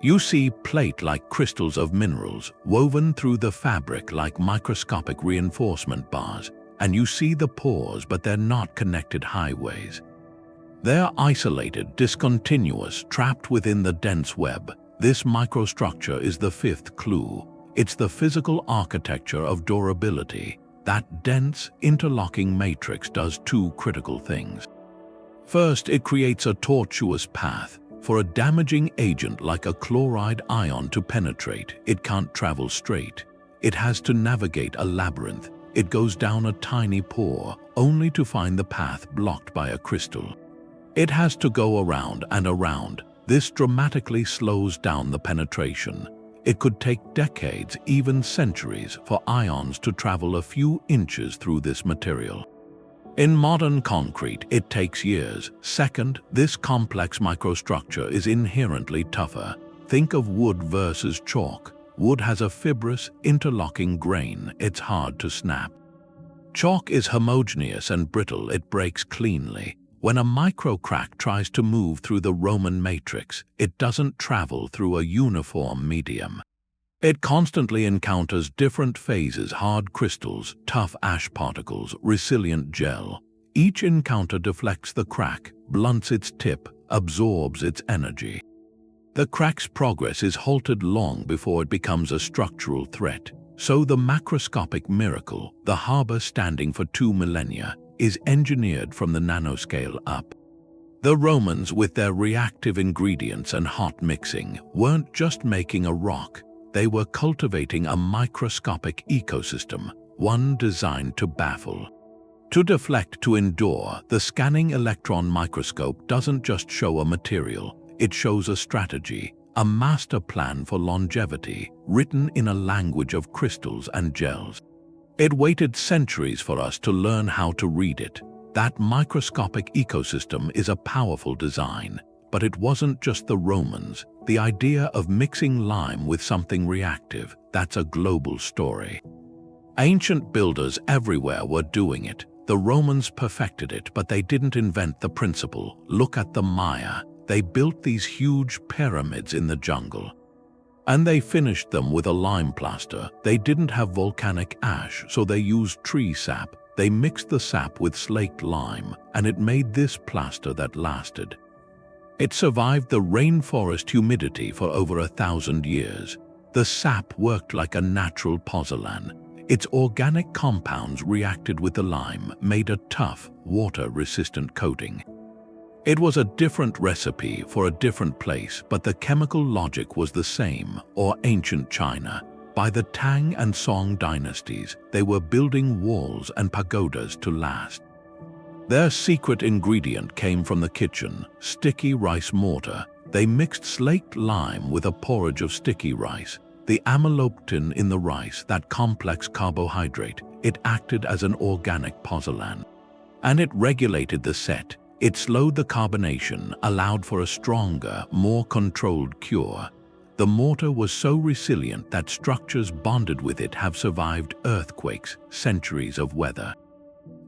You see plate-like crystals of minerals woven through the fabric like microscopic reinforcement bars, and you see the pores, but they're not connected highways. They're isolated, discontinuous, trapped within the dense web. This microstructure is the fifth clue. It's the physical architecture of durability. That dense, interlocking matrix does two critical things. First, it creates a tortuous path. For a damaging agent like a chloride ion to penetrate, it can't travel straight. It has to navigate a labyrinth. It goes down a tiny pore, only to find the path blocked by a crystal. It has to go around and around. This dramatically slows down the penetration. It could take decades, even centuries, for ions to travel a few inches through this material. In modern concrete, it takes years. Second, this complex microstructure is inherently tougher. Think of wood versus chalk. Wood has a fibrous, interlocking grain. It's hard to snap. Chalk is homogeneous and brittle. It breaks cleanly. When a microcrack tries to move through the Roman matrix, it doesn't travel through a uniform medium. It constantly encounters different phases: hard crystals, tough ash particles, resilient gel. Each encounter deflects the crack, blunts its tip, absorbs its energy. The crack's progress is halted long before it becomes a structural threat. So the macroscopic miracle, the harbor standing for 2 millennia, is engineered from the nanoscale up. The Romans, with their reactive ingredients and hot mixing, weren't just making a rock. They were cultivating a microscopic ecosystem, one designed to baffle. To deflect, to endure. The scanning electron microscope doesn't just show a material, it shows a strategy, a master plan for longevity, written in a language of crystals and gels. It waited centuries for us to learn how to read it. That microscopic ecosystem is a powerful design. But it wasn't just the Romans. The idea of mixing lime with something reactive, that's a global story. Ancient builders everywhere were doing it. The Romans perfected it, but they didn't invent the principle. Look at the Maya. They built these huge pyramids in the jungle. And they finished them with a lime plaster. They didn't have volcanic ash, so they used tree sap. They mixed the sap with slaked lime, and it made this plaster that lasted. It survived the rainforest humidity for over 1,000 years. The sap worked like a natural pozzolan. Its organic compounds reacted with the lime, made a tough, water-resistant coating. It was a different recipe for a different place, but the chemical logic was the same. Or ancient China. By the Tang and Song dynasties, they were building walls and pagodas to last. Their secret ingredient came from the kitchen: sticky rice mortar. They mixed slaked lime with a porridge of sticky rice. The amylopectin in the rice, that complex carbohydrate, it acted as an organic pozzolan. And it regulated the set. It slowed the carbonation, allowed for a stronger, more controlled cure. The mortar was so resilient that structures bonded with it have survived earthquakes, centuries of weather.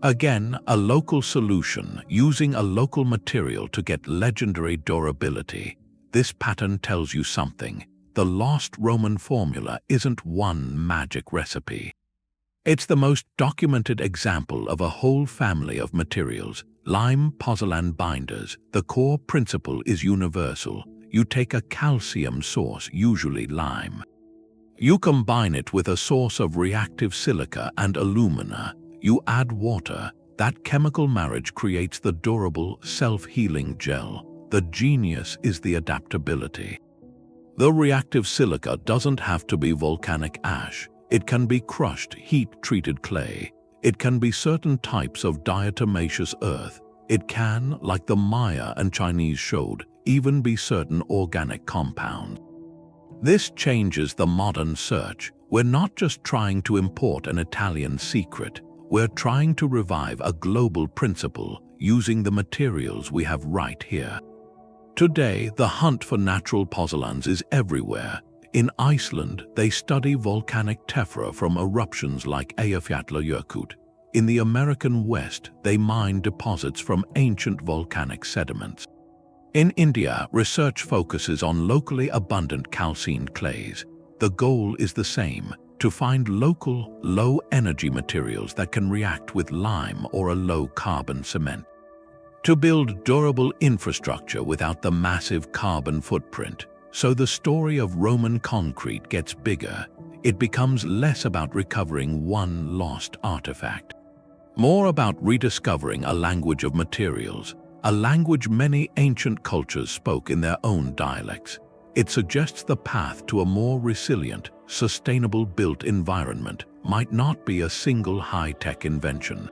Again, a local solution, using a local material to get legendary durability. This pattern tells you something. The lost Roman formula isn't one magic recipe. It's the most documented example of a whole family of materials. Lime pozzolan binders. The core principle is universal. You take a calcium source, usually lime. You combine it with a source of reactive silica and alumina. You add water. That chemical marriage creates the durable, self-healing gel. The genius is the adaptability. The reactive silica doesn't have to be volcanic ash. It can be crushed, heat-treated clay. It can be certain types of diatomaceous earth. It can, like the Maya and Chinese showed, even be certain organic compounds. This changes the modern search. We're not just trying to import an Italian secret. We're trying to revive a global principle using the materials we have right here. Today, the hunt for natural pozzolans is everywhere. In Iceland, they study volcanic tephra from eruptions like Eyjafjallajökull. In the American West, they mine deposits from ancient volcanic sediments. In India, research focuses on locally abundant calcined clays. The goal is the same: to find local, low-energy materials that can react with lime or a low-carbon cement. To build durable infrastructure without the massive carbon footprint. So the story of Roman concrete gets bigger. It becomes less about recovering one lost artifact, more about rediscovering a language of materials, a language many ancient cultures spoke in their own dialects. It suggests the path to a more resilient, sustainable built environment might not be a single high-tech invention.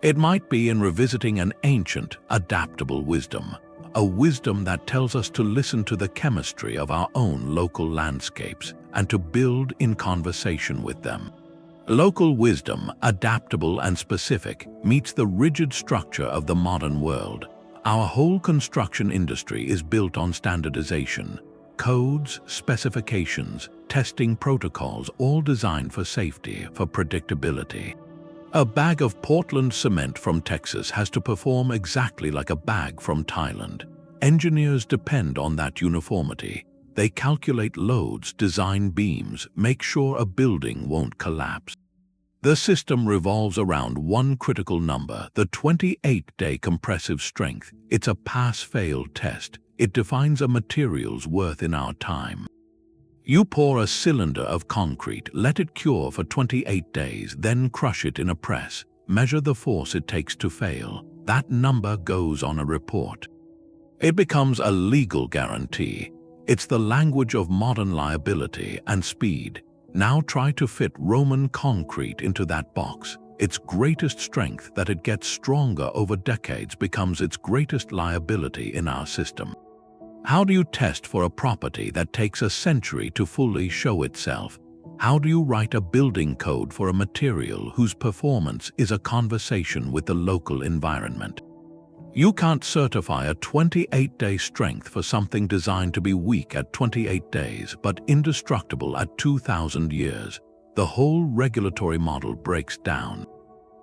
It might be in revisiting an ancient, adaptable wisdom, a wisdom that tells us to listen to the chemistry of our own local landscapes and to build in conversation with them. Local wisdom, adaptable and specific, meets the rigid structure of the modern world. Our whole construction industry is built on standardization. Codes, specifications, testing protocols, all designed for safety, for predictability. A bag of Portland cement from Texas has to perform exactly like a bag from Thailand. Engineers depend on that uniformity. They calculate loads, design beams, make sure a building won't collapse. The system revolves around one critical number, the 28-day compressive strength. It's a pass-fail test. It defines a material's worth in our time. You pour a cylinder of concrete, let it cure for 28 days, then crush it in a press. Measure the force it takes to fail. That number goes on a report. It becomes a legal guarantee. It's the language of modern liability and speed. Now try to fit Roman concrete into that box. Its greatest strength, that it gets stronger over decades, becomes its greatest liability in our system. How do you test for a property that takes a century to fully show itself? How do you write a building code for a material whose performance is a conversation with the local environment? You can't certify a 28-day strength for something designed to be weak at 28 days but indestructible at 2,000 years. The whole regulatory model breaks down.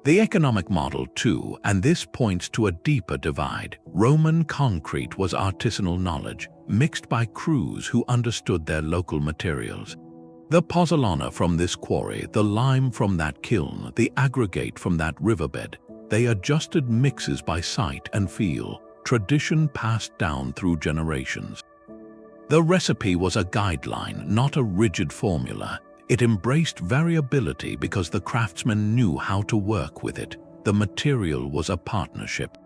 The economic model too, and this points to a deeper divide. Roman concrete was artisanal knowledge, mixed by crews who understood their local materials. The pozzolana from this quarry, the lime from that kiln, the aggregate from that riverbed, they adjusted mixes by sight and feel, tradition passed down through generations. The recipe was a guideline, not a rigid formula. It embraced variability because the craftsmen knew how to work with it. The material was a partnership.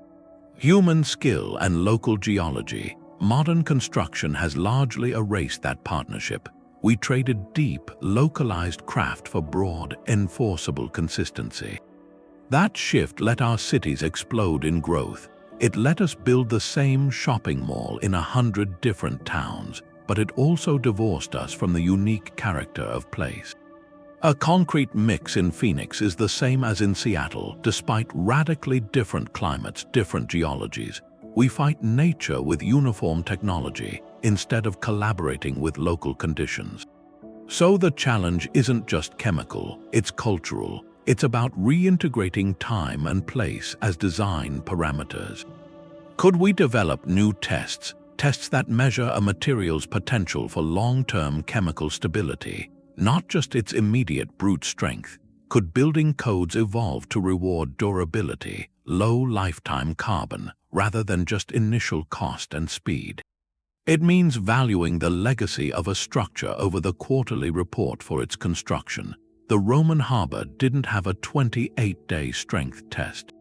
Human skill and local geology. Modern construction has largely erased that partnership. We traded deep, localized craft for broad, enforceable consistency. That shift let our cities explode in growth. It let us build the same shopping mall in 100 different towns. But it also divorced us from the unique character of place. A concrete mix in Phoenix is the same as in Seattle, despite radically different climates, different geologies. We fight nature with uniform technology instead of collaborating with local conditions. So the challenge isn't just chemical, it's cultural. It's about reintegrating time and place as design parameters. Could we develop new tests that measure a material's potential for long-term chemical stability, not just its immediate brute strength? Could building codes evolve to reward durability, low lifetime carbon, rather than just initial cost and speed? It means valuing the legacy of a structure over the quarterly report for its construction. The Roman harbor didn't have a 28-day strength test.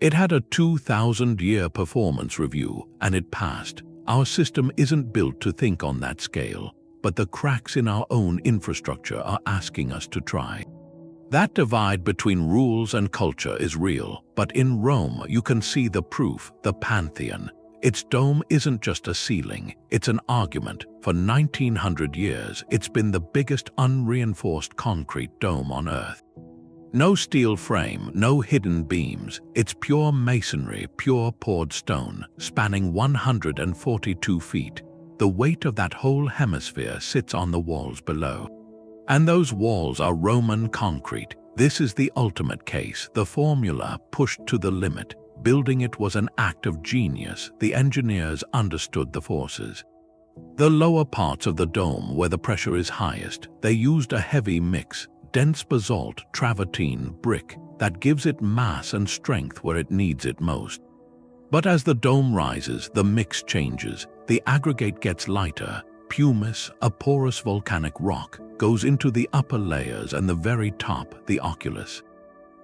It had a 2,000-year performance review, and it passed. Our system isn't built to think on that scale, but the cracks in our own infrastructure are asking us to try. That divide between rules and culture is real, but in Rome you can see the proof, the Pantheon. Its dome isn't just a ceiling, it's an argument. For 1,900 years, it's been the biggest unreinforced concrete dome on Earth. No steel frame, no hidden beams. It's pure masonry, pure poured stone, spanning 142 feet. The weight of that whole hemisphere sits on the walls below. And those walls are Roman concrete. This is the ultimate case, the formula pushed to the limit. Building it was an act of genius. The engineers understood the forces. The lower parts of the dome, where the pressure is highest, they used a heavy mix, dense basalt, travertine, brick, that gives it mass and strength where it needs it most. But as the dome rises, the mix changes. The aggregate gets lighter. Pumice, a porous volcanic rock, goes into the upper layers, and the very top, the oculus.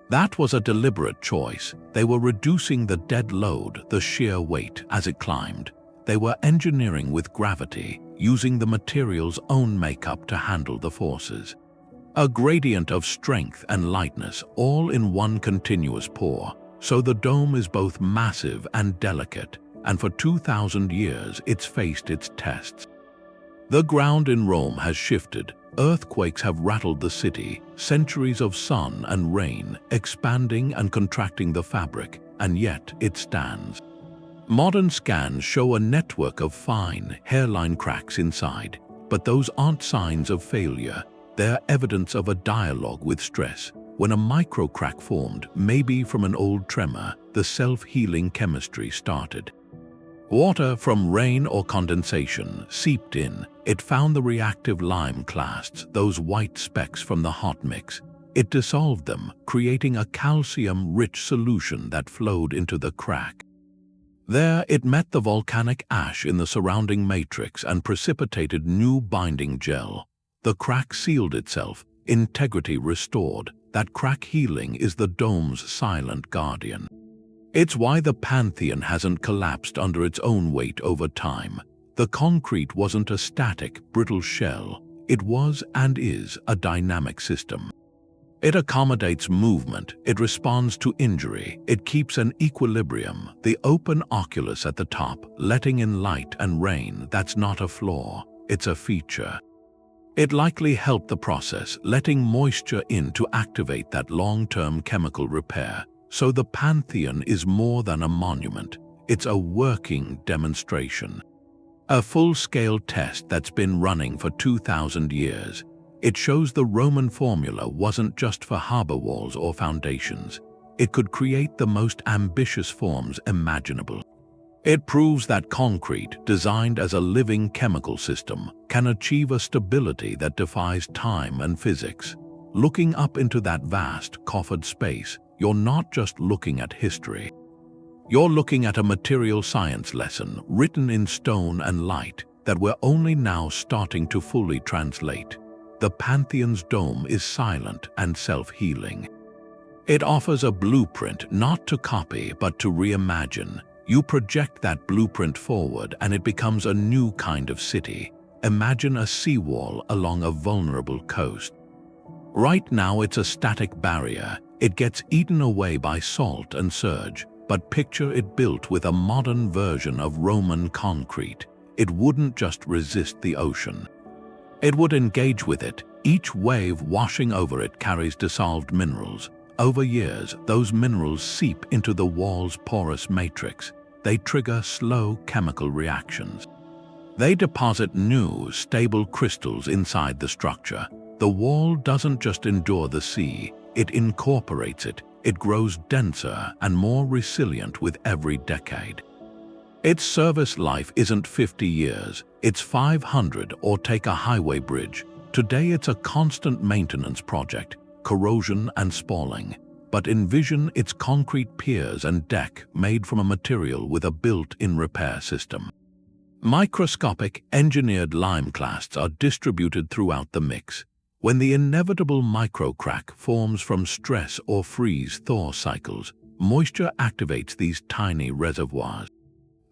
That was a deliberate choice. They were reducing the dead load, the shear weight, as it climbed. They were engineering with gravity, using the material's own makeup to handle the forces. A gradient of strength and lightness, all in one continuous pour. So the dome is both massive and delicate, and for 2,000 years it's faced its tests. The ground in Rome has shifted. Earthquakes have rattled the city, centuries of sun and rain, expanding and contracting the fabric, and yet it stands. Modern scans show a network of fine, hairline cracks inside, but those aren't signs of failure. They're evidence of a dialogue with stress. When a microcrack formed, maybe from an old tremor, the self-healing chemistry started. Water from rain or condensation seeped in. It found the reactive lime clasts, those white specks from the hot mix. It dissolved them, creating a calcium-rich solution that flowed into the crack. There, it met the volcanic ash in the surrounding matrix and precipitated new binding gel. The crack sealed itself, integrity restored. That crack healing is the dome's silent guardian. It's why the Pantheon hasn't collapsed under its own weight over time. The concrete wasn't a static, brittle shell. It was and is a dynamic system. It accommodates movement, it responds to injury, it keeps an equilibrium. The open oculus at the top, letting in light and rain, that's not a flaw, it's a feature. It likely helped the process, letting moisture in to activate that long-term chemical repair. So the Pantheon is more than a monument, it's a working demonstration. A full-scale test that's been running for 2,000 years. It shows the Roman formula wasn't just for harbor walls or foundations. It could create the most ambitious forms imaginable. It proves that concrete, designed as a living chemical system, can achieve a stability that defies time and physics. Looking up into that vast, coffered space, you're not just looking at history. You're looking at a material science lesson written in stone and light that we're only now starting to fully translate. The Pantheon's dome is silent and self-healing. It offers a blueprint not to copy but to reimagine. You project that blueprint forward and it becomes a new kind of city. Imagine a seawall along a vulnerable coast. Right now it's a static barrier. It gets eaten away by salt and surge, but picture it built with a modern version of Roman concrete. It wouldn't just resist the ocean. It would engage with it. Each wave washing over it carries dissolved minerals. Over years, those minerals seep into the wall's porous matrix. They trigger slow chemical reactions. They deposit new, stable crystals inside the structure. The wall doesn't just endure the sea, it incorporates it. It grows denser and more resilient with every decade. Its service life isn't 50 years, it's 500, or take a highway bridge. Today it's a constant maintenance project, corrosion and spalling. But envision its concrete piers and deck made from a material with a built-in repair system. Microscopic, engineered lime clasts are distributed throughout the mix. When the inevitable microcrack forms from stress or freeze-thaw cycles, moisture activates these tiny reservoirs.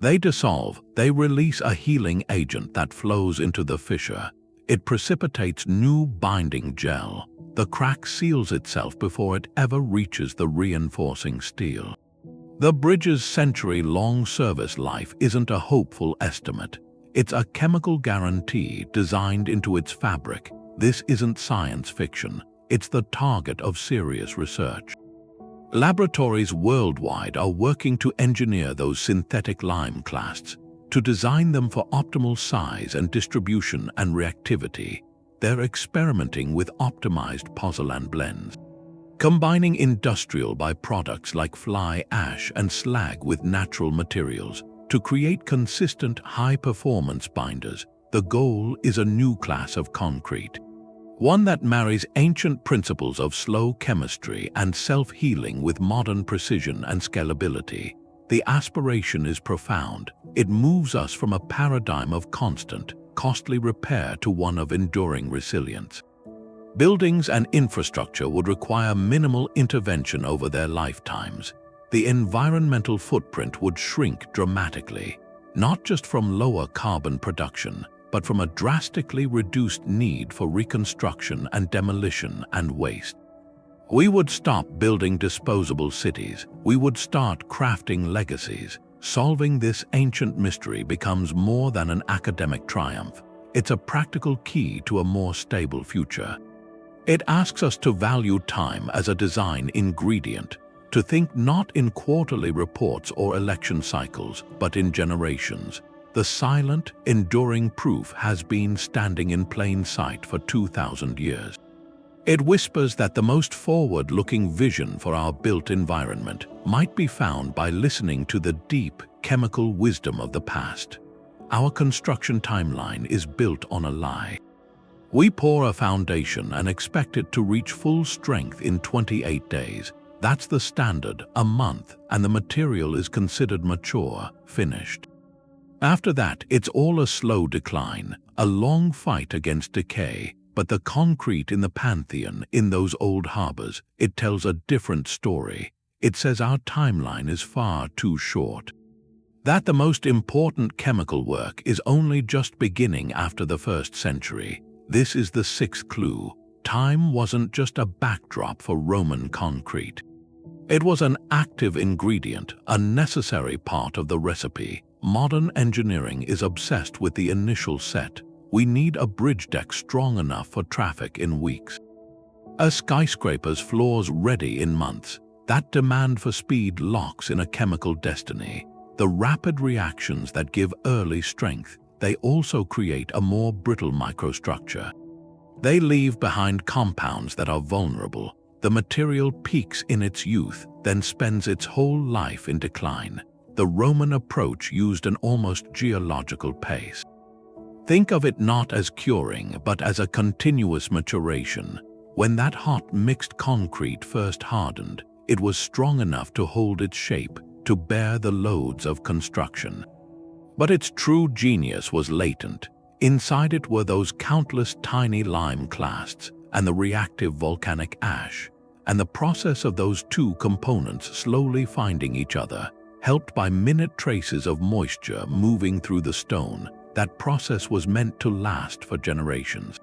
They dissolve, they release a healing agent that flows into the fissure. It precipitates new binding gel. The crack seals itself before it ever reaches the reinforcing steel. The bridge's century-long service life isn't a hopeful estimate. It's a chemical guarantee designed into its fabric. This isn't science fiction. It's the target of serious research. Laboratories worldwide are working to engineer those synthetic lime clasts, to design them for optimal size and distribution and reactivity. They're experimenting with optimized pozzolan blends. Combining industrial byproducts like fly ash and slag with natural materials to create consistent high-performance binders, the goal is a new class of concrete. One that marries ancient principles of slow chemistry and self-healing with modern precision and scalability. The aspiration is profound. It moves us from a paradigm of constant, costly repair to one of enduring resilience. Buildings and infrastructure would require minimal intervention over their lifetimes. The environmental footprint would shrink dramatically, not just from lower carbon production, but from a drastically reduced need for reconstruction and demolition and waste. We would stop building disposable cities. We would start crafting legacies. Solving this ancient mystery becomes more than an academic triumph. It's a practical key to a more stable future. It asks us to value time as a design ingredient, to think not in quarterly reports or election cycles, but in generations. The silent, enduring proof has been standing in plain sight for 2,000 years. It whispers that the most forward-looking vision for our built environment might be found by listening to the deep, chemical wisdom of the past. Our construction timeline is built on a lie. We pour a foundation and expect it to reach full strength in 28 days. That's the standard, a month, and the material is considered mature, finished. After that, it's all a slow decline, a long fight against decay. But the concrete in the Pantheon, in those old harbors, it tells a different story. It says our timeline is far too short. That the most important chemical work is only just beginning after the 1st century. This is the 6th clue. Time wasn't just a backdrop for Roman concrete. It was an active ingredient, a necessary part of the recipe. Modern engineering is obsessed with the initial set. We need a bridge deck strong enough for traffic in weeks. A skyscraper's floors ready in months. That demand for speed locks in a chemical destiny. The rapid reactions that give early strength, they also create a more brittle microstructure. They leave behind compounds that are vulnerable. The material peaks in its youth, then spends its whole life in decline. The Roman approach used an almost geological pace. Think of it not as curing, but as a continuous maturation. When that hot mixed concrete first hardened, it was strong enough to hold its shape, to bear the loads of construction. But its true genius was latent. Inside it were those countless tiny lime clasts and the reactive volcanic ash, and the process of those two components slowly finding each other, helped by minute traces of moisture moving through the stone. That process was meant to last for generations.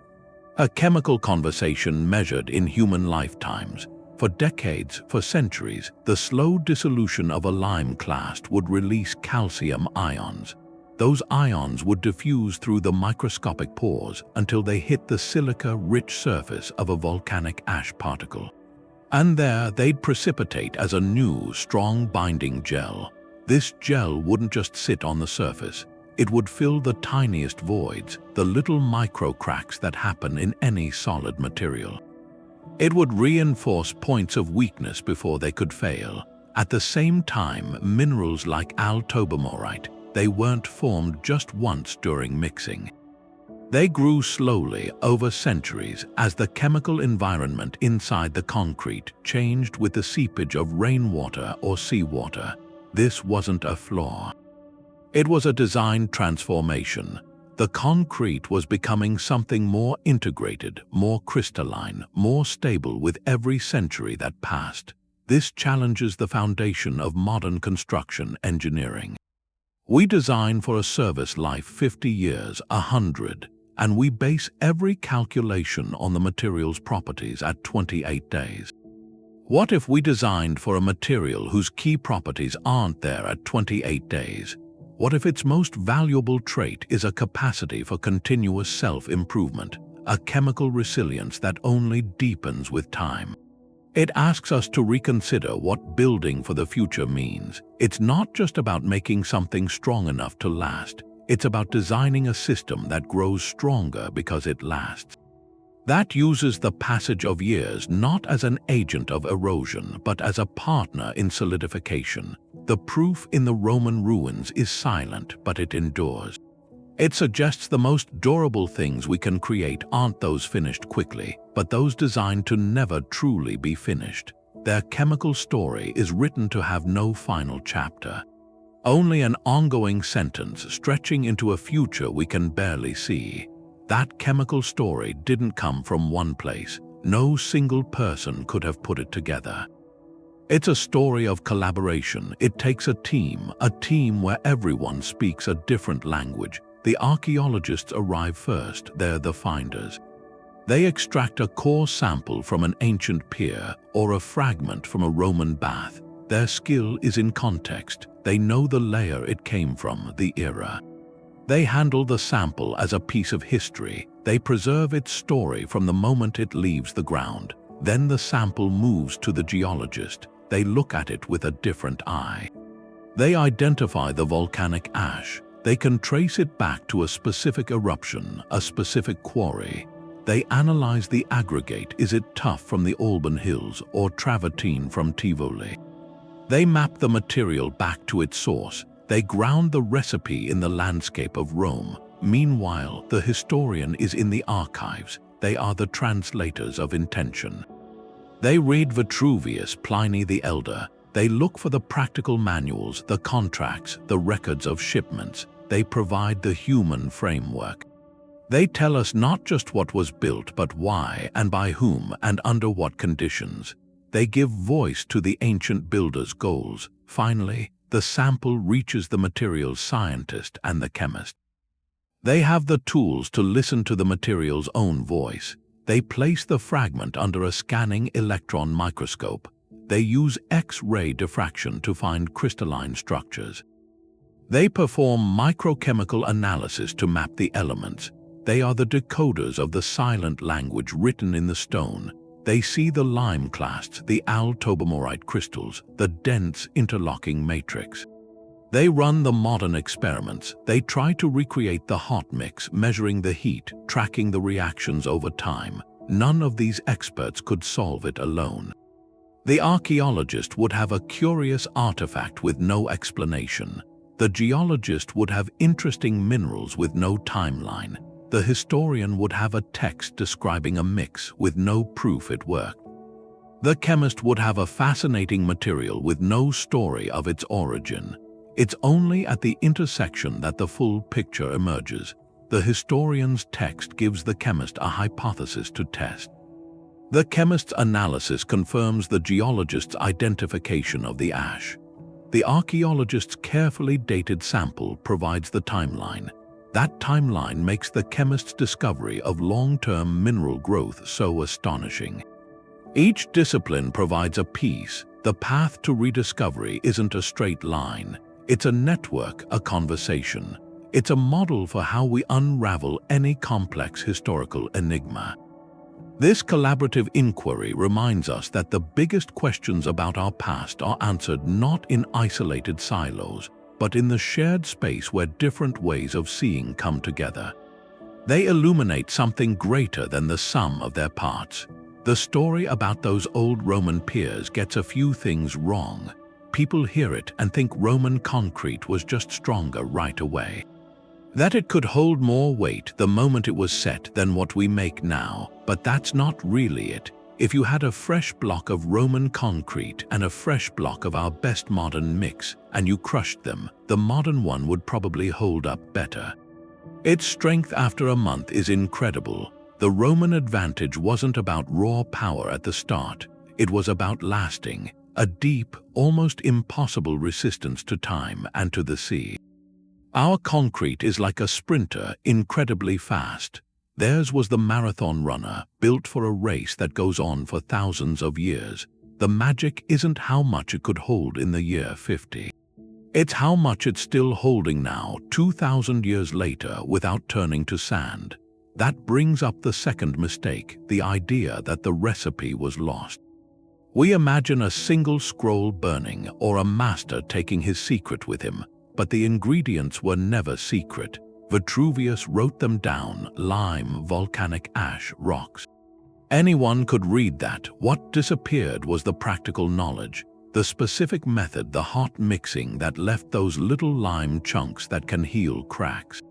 A chemical conversation measured in human lifetimes. For decades, for centuries, the slow dissolution of a lime clast would release calcium ions. Those ions would diffuse through the microscopic pores until they hit the silica-rich surface of a volcanic ash particle. And there they'd precipitate as a new, strong binding gel. This gel wouldn't just sit on the surface. It would fill the tiniest voids, the little micro cracks that happen in any solid material. It would reinforce points of weakness before they could fail. At the same time, minerals like Al-Tobermorite, they weren't formed just once during mixing. They grew slowly over centuries as the chemical environment inside the concrete changed with the seepage of rainwater or seawater. This wasn't a flaw. It was a design transformation. The concrete was becoming something more integrated, more crystalline, more stable with every century that passed. This challenges the foundation of modern construction engineering. We design for a service life 50 years, 100, and we base every calculation on the material's properties at 28 days. What if we designed for a material whose key properties aren't there at 28 days? What if its most valuable trait is a capacity for continuous self-improvement, a chemical resilience that only deepens with time? It asks us to reconsider what building for the future means. It's not just about making something strong enough to last. It's about designing a system that grows stronger because it lasts. That uses the passage of years not as an agent of erosion, but as a partner in solidification. The proof in the Roman ruins is silent, but it endures. It suggests the most durable things we can create aren't those finished quickly, but those designed to never truly be finished. Their chemical story is written to have no final chapter. Only an ongoing sentence stretching into a future we can barely see. That chemical story didn't come from one place. No single person could have put it together. It's a story of collaboration. It takes a team where everyone speaks a different language. The archaeologists arrive first. They're the finders. They extract a core sample from an ancient pier or a fragment from a Roman bath. Their skill is in context. They know the layer it came from, the era. They handle the sample as a piece of history. They preserve its story from the moment it leaves the ground. Then the sample moves to the geologist. They look at it with a different eye. They identify the volcanic ash. They can trace it back to a specific eruption, a specific quarry. They analyze the aggregate. Is it tuff from the Alban Hills or travertine from Tivoli? They map the material back to its source. They ground the recipe in the landscape of Rome. Meanwhile, the historian is in the archives. They are the translators of intention. They read Vitruvius, Pliny the Elder. They look for the practical manuals, the contracts, the records of shipments. They provide the human framework. They tell us not just what was built, but why and by whom and under what conditions. They give voice to the ancient builders' goals. Finally, the sample reaches the materials scientist and the chemist. They have the tools to listen to the material's own voice. They place the fragment under a scanning electron microscope. They use X-ray diffraction to find crystalline structures. They perform microchemical analysis to map the elements. They are the decoders of the silent language written in the stone. They see the lime clasts, the Al-Tobermorite crystals, the dense interlocking matrix. They run the modern experiments. They try to recreate the hot mix, measuring the heat, tracking the reactions over time. None of these experts could solve it alone. The archaeologist would have a curious artifact with no explanation. The geologist would have interesting minerals with no timeline. The historian would have a text describing a mix with no proof it worked. The chemist would have a fascinating material with no story of its origin. It's only at the intersection that the full picture emerges. The historian's text gives the chemist a hypothesis to test. The chemist's analysis confirms the geologist's identification of the ash. The archaeologist's carefully dated sample provides the timeline. That timeline makes the chemist's discovery of long-term mineral growth so astonishing. Each discipline provides a piece. The path to rediscovery isn't a straight line. It's a network, a conversation. It's a model for how we unravel any complex historical enigma. This collaborative inquiry reminds us that the biggest questions about our past are answered not in isolated silos, but in the shared space where different ways of seeing come together. They illuminate something greater than the sum of their parts. The story about those old Roman piers gets a few things wrong. People hear it and think Roman concrete was just stronger right away. That it could hold more weight the moment it was set than what we make now, but that's not really it. If you had a fresh block of Roman concrete and a fresh block of our best modern mix, and you crushed them, the modern one would probably hold up better. Its strength after a month is incredible. The Roman advantage wasn't about raw power at the start. It was about lasting, a deep, almost impossible resistance to time and to the sea. Our concrete is like a sprinter, incredibly fast. Theirs was the marathon runner, built for a race that goes on for thousands of years. The magic isn't how much it could hold in the year 50. It's how much it's still holding now, 2,000 years later, without turning to sand. That brings up the second mistake, the idea that the recipe was lost. We imagine a single scroll burning or a master taking his secret with him, but the ingredients were never secret. Vitruvius wrote them down: lime, volcanic ash, rocks. Anyone could read that. What disappeared was the practical knowledge, the specific method, the hot mixing that left those little lime chunks that can heal cracks.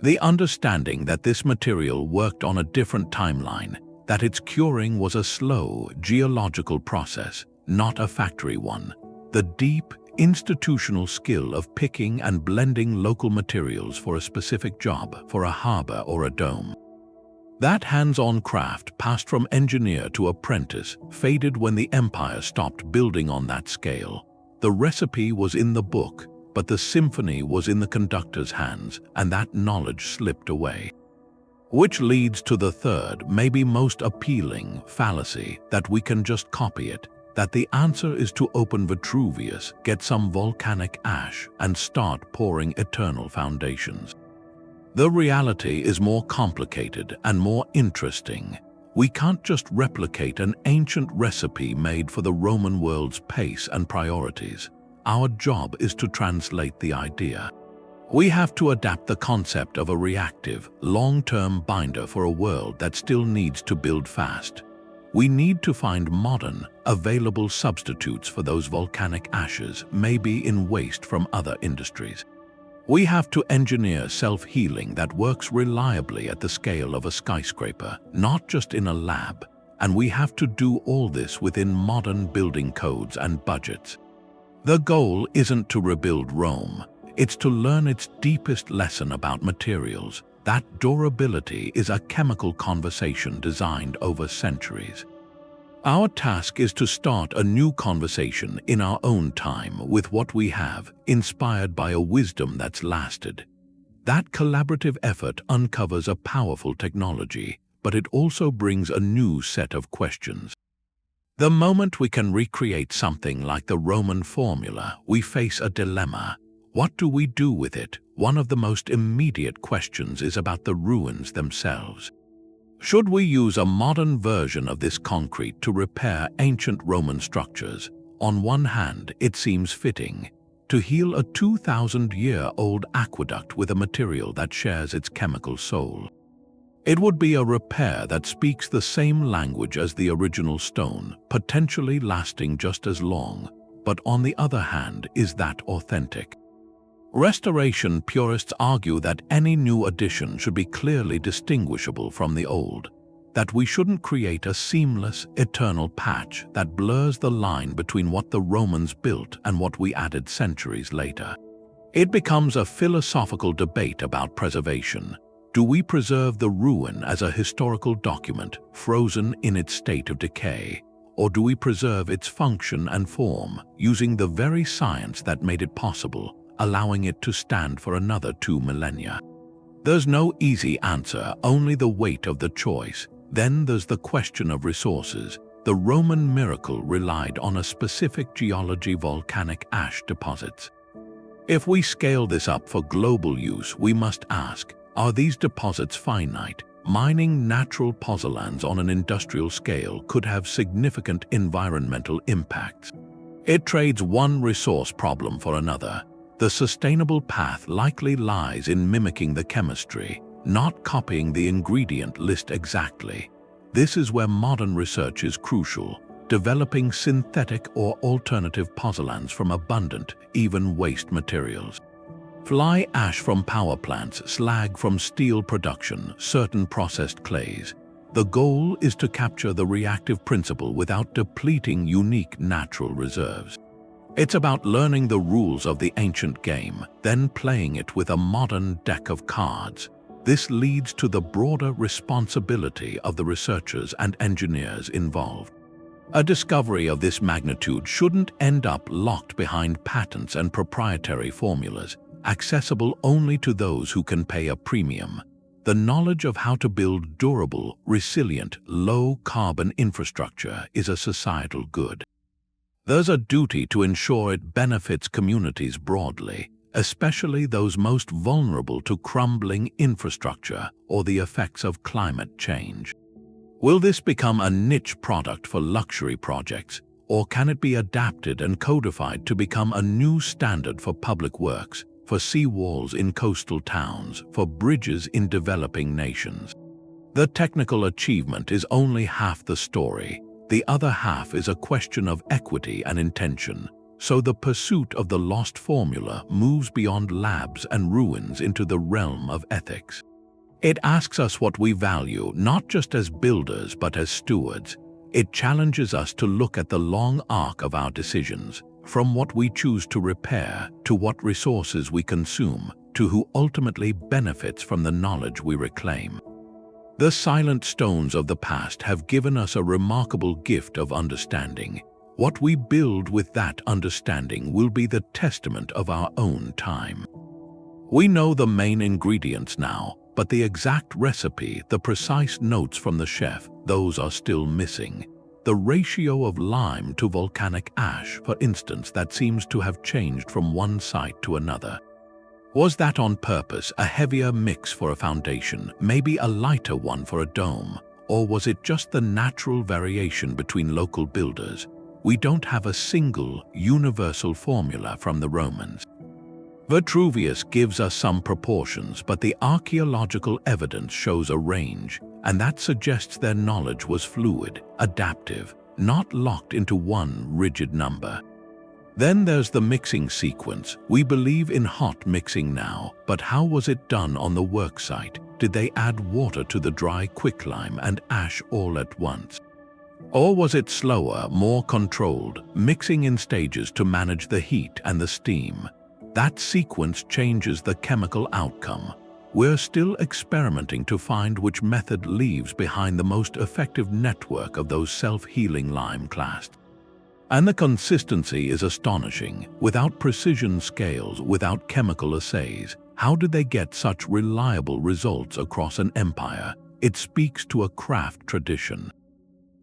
The understanding that this material worked on a different timeline, that its curing was a slow, geological process, not a factory one. The deep, institutional skill of picking and blending local materials for a specific job, for a harbor or a dome. That hands-on craft passed from engineer to apprentice, faded when the empire stopped building on that scale. The recipe was in the book, but the symphony was in the conductor's hands, and that knowledge slipped away. Which leads to the third, maybe most appealing, fallacy, that we can just copy it, that the answer is to open Vitruvius, get some volcanic ash, and start pouring eternal foundations. The reality is more complicated and more interesting. We can't just replicate an ancient recipe made for the Roman world's pace and priorities. Our job is to translate the idea. We have to adapt the concept of a reactive, long-term binder for a world that still needs to build fast. We need to find modern, available substitutes for those volcanic ashes, maybe in waste from other industries. We have to engineer self-healing that works reliably at the scale of a skyscraper, not just in a lab, and we have to do all this within modern building codes and budgets. The goal isn't to rebuild Rome, it's to learn its deepest lesson about materials. That durability is a chemical conversation designed over centuries. Our task is to start a new conversation in our own time with what we have, inspired by a wisdom that's lasted. That collaborative effort uncovers a powerful technology, but it also brings a new set of questions. The moment we can recreate something like the Roman formula, we face a dilemma. What do we do with it? One of the most immediate questions is about the ruins themselves. Should we use a modern version of this concrete to repair ancient Roman structures? On one hand, it seems fitting to heal a 2,000-year-old aqueduct with a material that shares its chemical soul. It would be a repair that speaks the same language as the original stone, potentially lasting just as long. But on the other hand, is that authentic? Restoration purists argue that any new addition should be clearly distinguishable from the old, that we shouldn't create a seamless, eternal patch that blurs the line between what the Romans built and what we added centuries later. It becomes a philosophical debate about preservation. Do we preserve the ruin as a historical document, frozen in its state of decay? Or do we preserve its function and form, using the very science that made it possible, allowing it to stand for another 2 millennia? There's no easy answer, only the weight of the choice. Then there's the question of resources. The Roman miracle relied on a specific geology, volcanic ash deposits. If we scale this up for global use, we must ask, are these deposits finite? Mining natural pozzolans on an industrial scale could have significant environmental impacts. It trades one resource problem for another. The sustainable path likely lies in mimicking the chemistry, not copying the ingredient list exactly. This is where modern research is crucial, developing synthetic or alternative pozzolans from abundant, even waste materials. Fly ash from power plants, slag from steel production, certain processed clays. The goal is to capture the reactive principle without depleting unique natural reserves. It's about learning the rules of the ancient game, then playing it with a modern deck of cards. This leads to the broader responsibility of the researchers and engineers involved. A discovery of this magnitude shouldn't end up locked behind patents and proprietary formulas, accessible only to those who can pay a premium. The knowledge of how to build durable, resilient, low-carbon infrastructure is a societal good. There's a duty to ensure it benefits communities broadly, especially those most vulnerable to crumbling infrastructure or the effects of climate change. Will this become a niche product for luxury projects, or can it be adapted and codified to become a new standard for public works, for seawalls in coastal towns, for bridges in developing nations? The technical achievement is only half the story. The other half is a question of equity and intention. So the pursuit of the lost formula moves beyond labs and ruins into the realm of ethics. It asks us what we value, not just as builders but as stewards. It challenges us to look at the long arc of our decisions, from what we choose to repair, to what resources we consume, to who ultimately benefits from the knowledge we reclaim. The silent stones of the past have given us a remarkable gift of understanding. What we build with that understanding will be the testament of our own time. We know the main ingredients now, but the exact recipe, the precise notes from the chef, those are still missing. The ratio of lime to volcanic ash, for instance, that seems to have changed from one site to another. Was that on purpose, a heavier mix for a foundation, maybe a lighter one for a dome? Or was it just the natural variation between local builders? We don't have a single, universal formula from the Romans. Vitruvius gives us some proportions, but the archaeological evidence shows a range, and that suggests their knowledge was fluid, adaptive, not locked into one rigid number. Then there's the mixing sequence. We believe in hot mixing now, but how was it done on the worksite? Did they add water to the dry quicklime and ash all at once? Or was it slower, more controlled, mixing in stages to manage the heat and the steam? That sequence changes the chemical outcome. We're still experimenting to find which method leaves behind the most effective network of those self-healing lime clasts. And the consistency is astonishing. Without precision scales, without chemical assays, how did they get such reliable results across an empire? It speaks to a craft tradition.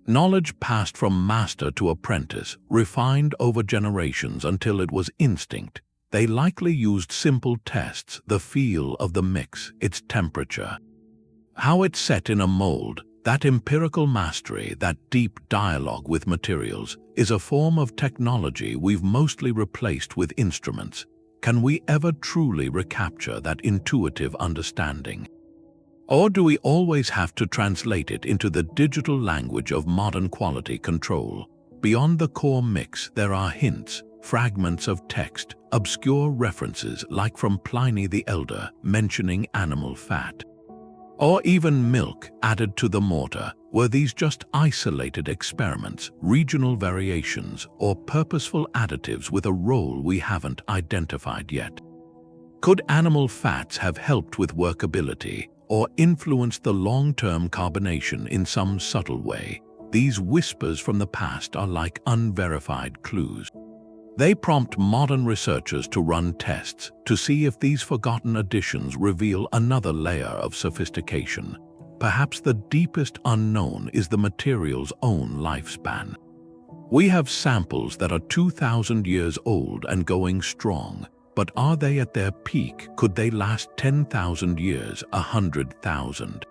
Knowledge passed from master to apprentice, refined over generations until it was instinct. They likely used simple tests, the feel of the mix, its temperature, how it's set in a mold. That empirical mastery, that deep dialogue with materials, is a form of technology we've mostly replaced with instruments. Can we ever truly recapture that intuitive understanding? Or do we always have to translate it into the digital language of modern quality control? Beyond the core mix, there are hints, fragments of text, obscure references like from Pliny the Elder mentioning animal fat. Or even milk added to the mortar. Were these just isolated experiments, regional variations, or purposeful additives with a role we haven't identified yet? Could animal fats have helped with workability or influenced the long-term carbonation in some subtle way? These whispers from the past are like unverified clues. They prompt modern researchers to run tests to see if these forgotten additions reveal another layer of sophistication. Perhaps the deepest unknown is the material's own lifespan. We have samples that are 2,000 years old and going strong, but are they at their peak? Could they last 10,000 years, 100,000?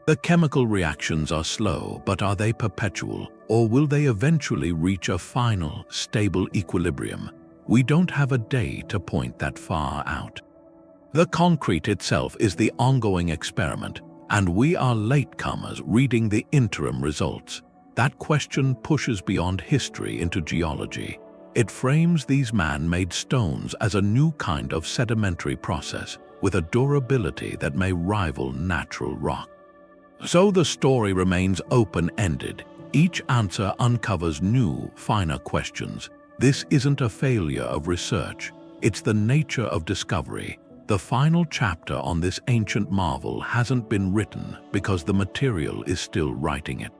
The chemical reactions are slow, but are they perpetual, or will they eventually reach a final, stable equilibrium? We don't have a day to point that far out. The concrete itself is the ongoing experiment, and we are latecomers reading the interim results. That question pushes beyond history into geology. It frames these man-made stones as a new kind of sedimentary process, with a durability that may rival natural rock. So the story remains open-ended. Each answer uncovers new, finer questions. This isn't a failure of research. It's the nature of discovery. The final chapter on this ancient marvel hasn't been written because the material is still writing it.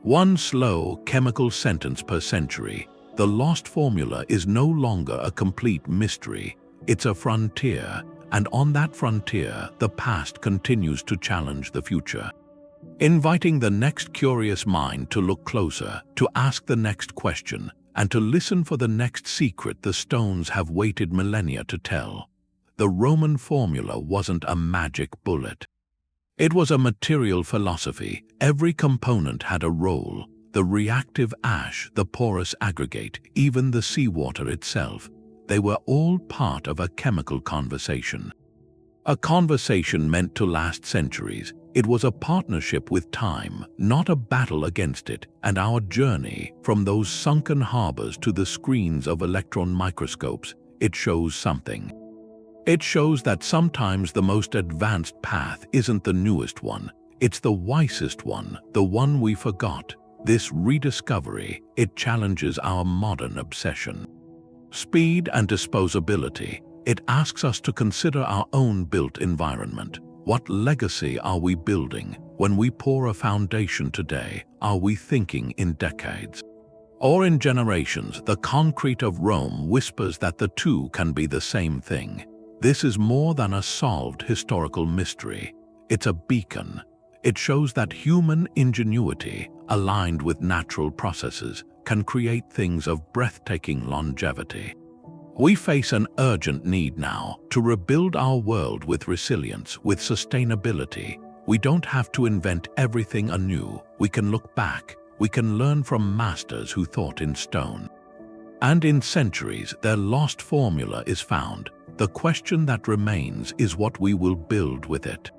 One slow, chemical sentence per century. The lost formula is no longer a complete mystery. It's a frontier, and on that frontier, the past continues to challenge the future. Inviting the next curious mind to look closer, to ask the next question, and to listen for the next secret the stones have waited millennia to tell. The Roman formula wasn't a magic bullet. It was a material philosophy. Every component had a role. The reactive ash, the porous aggregate, even the seawater itself. They were all part of a chemical conversation. A conversation meant to last centuries. It was a partnership with time, not a battle against it, and our journey from those sunken harbors to the screens of electron microscopes, it shows something. It shows that sometimes the most advanced path isn't the newest one, it's the wisest one, the one we forgot. This rediscovery, it challenges our modern obsession. Speed and disposability, it asks us to consider our own built environment. What legacy are we building? When we pour a foundation today, are we thinking in decades? Or in generations? The concrete of Rome whispers that the two can be the same thing. This is more than a solved historical mystery. It's a beacon. It shows that human ingenuity, aligned with natural processes, can create things of breathtaking longevity. We face an urgent need now to rebuild our world with resilience, with sustainability. We don't have to invent everything anew. We can look back. We can learn from masters who thought in stone. And in centuries, their lost formula is found. The question that remains is what we will build with it.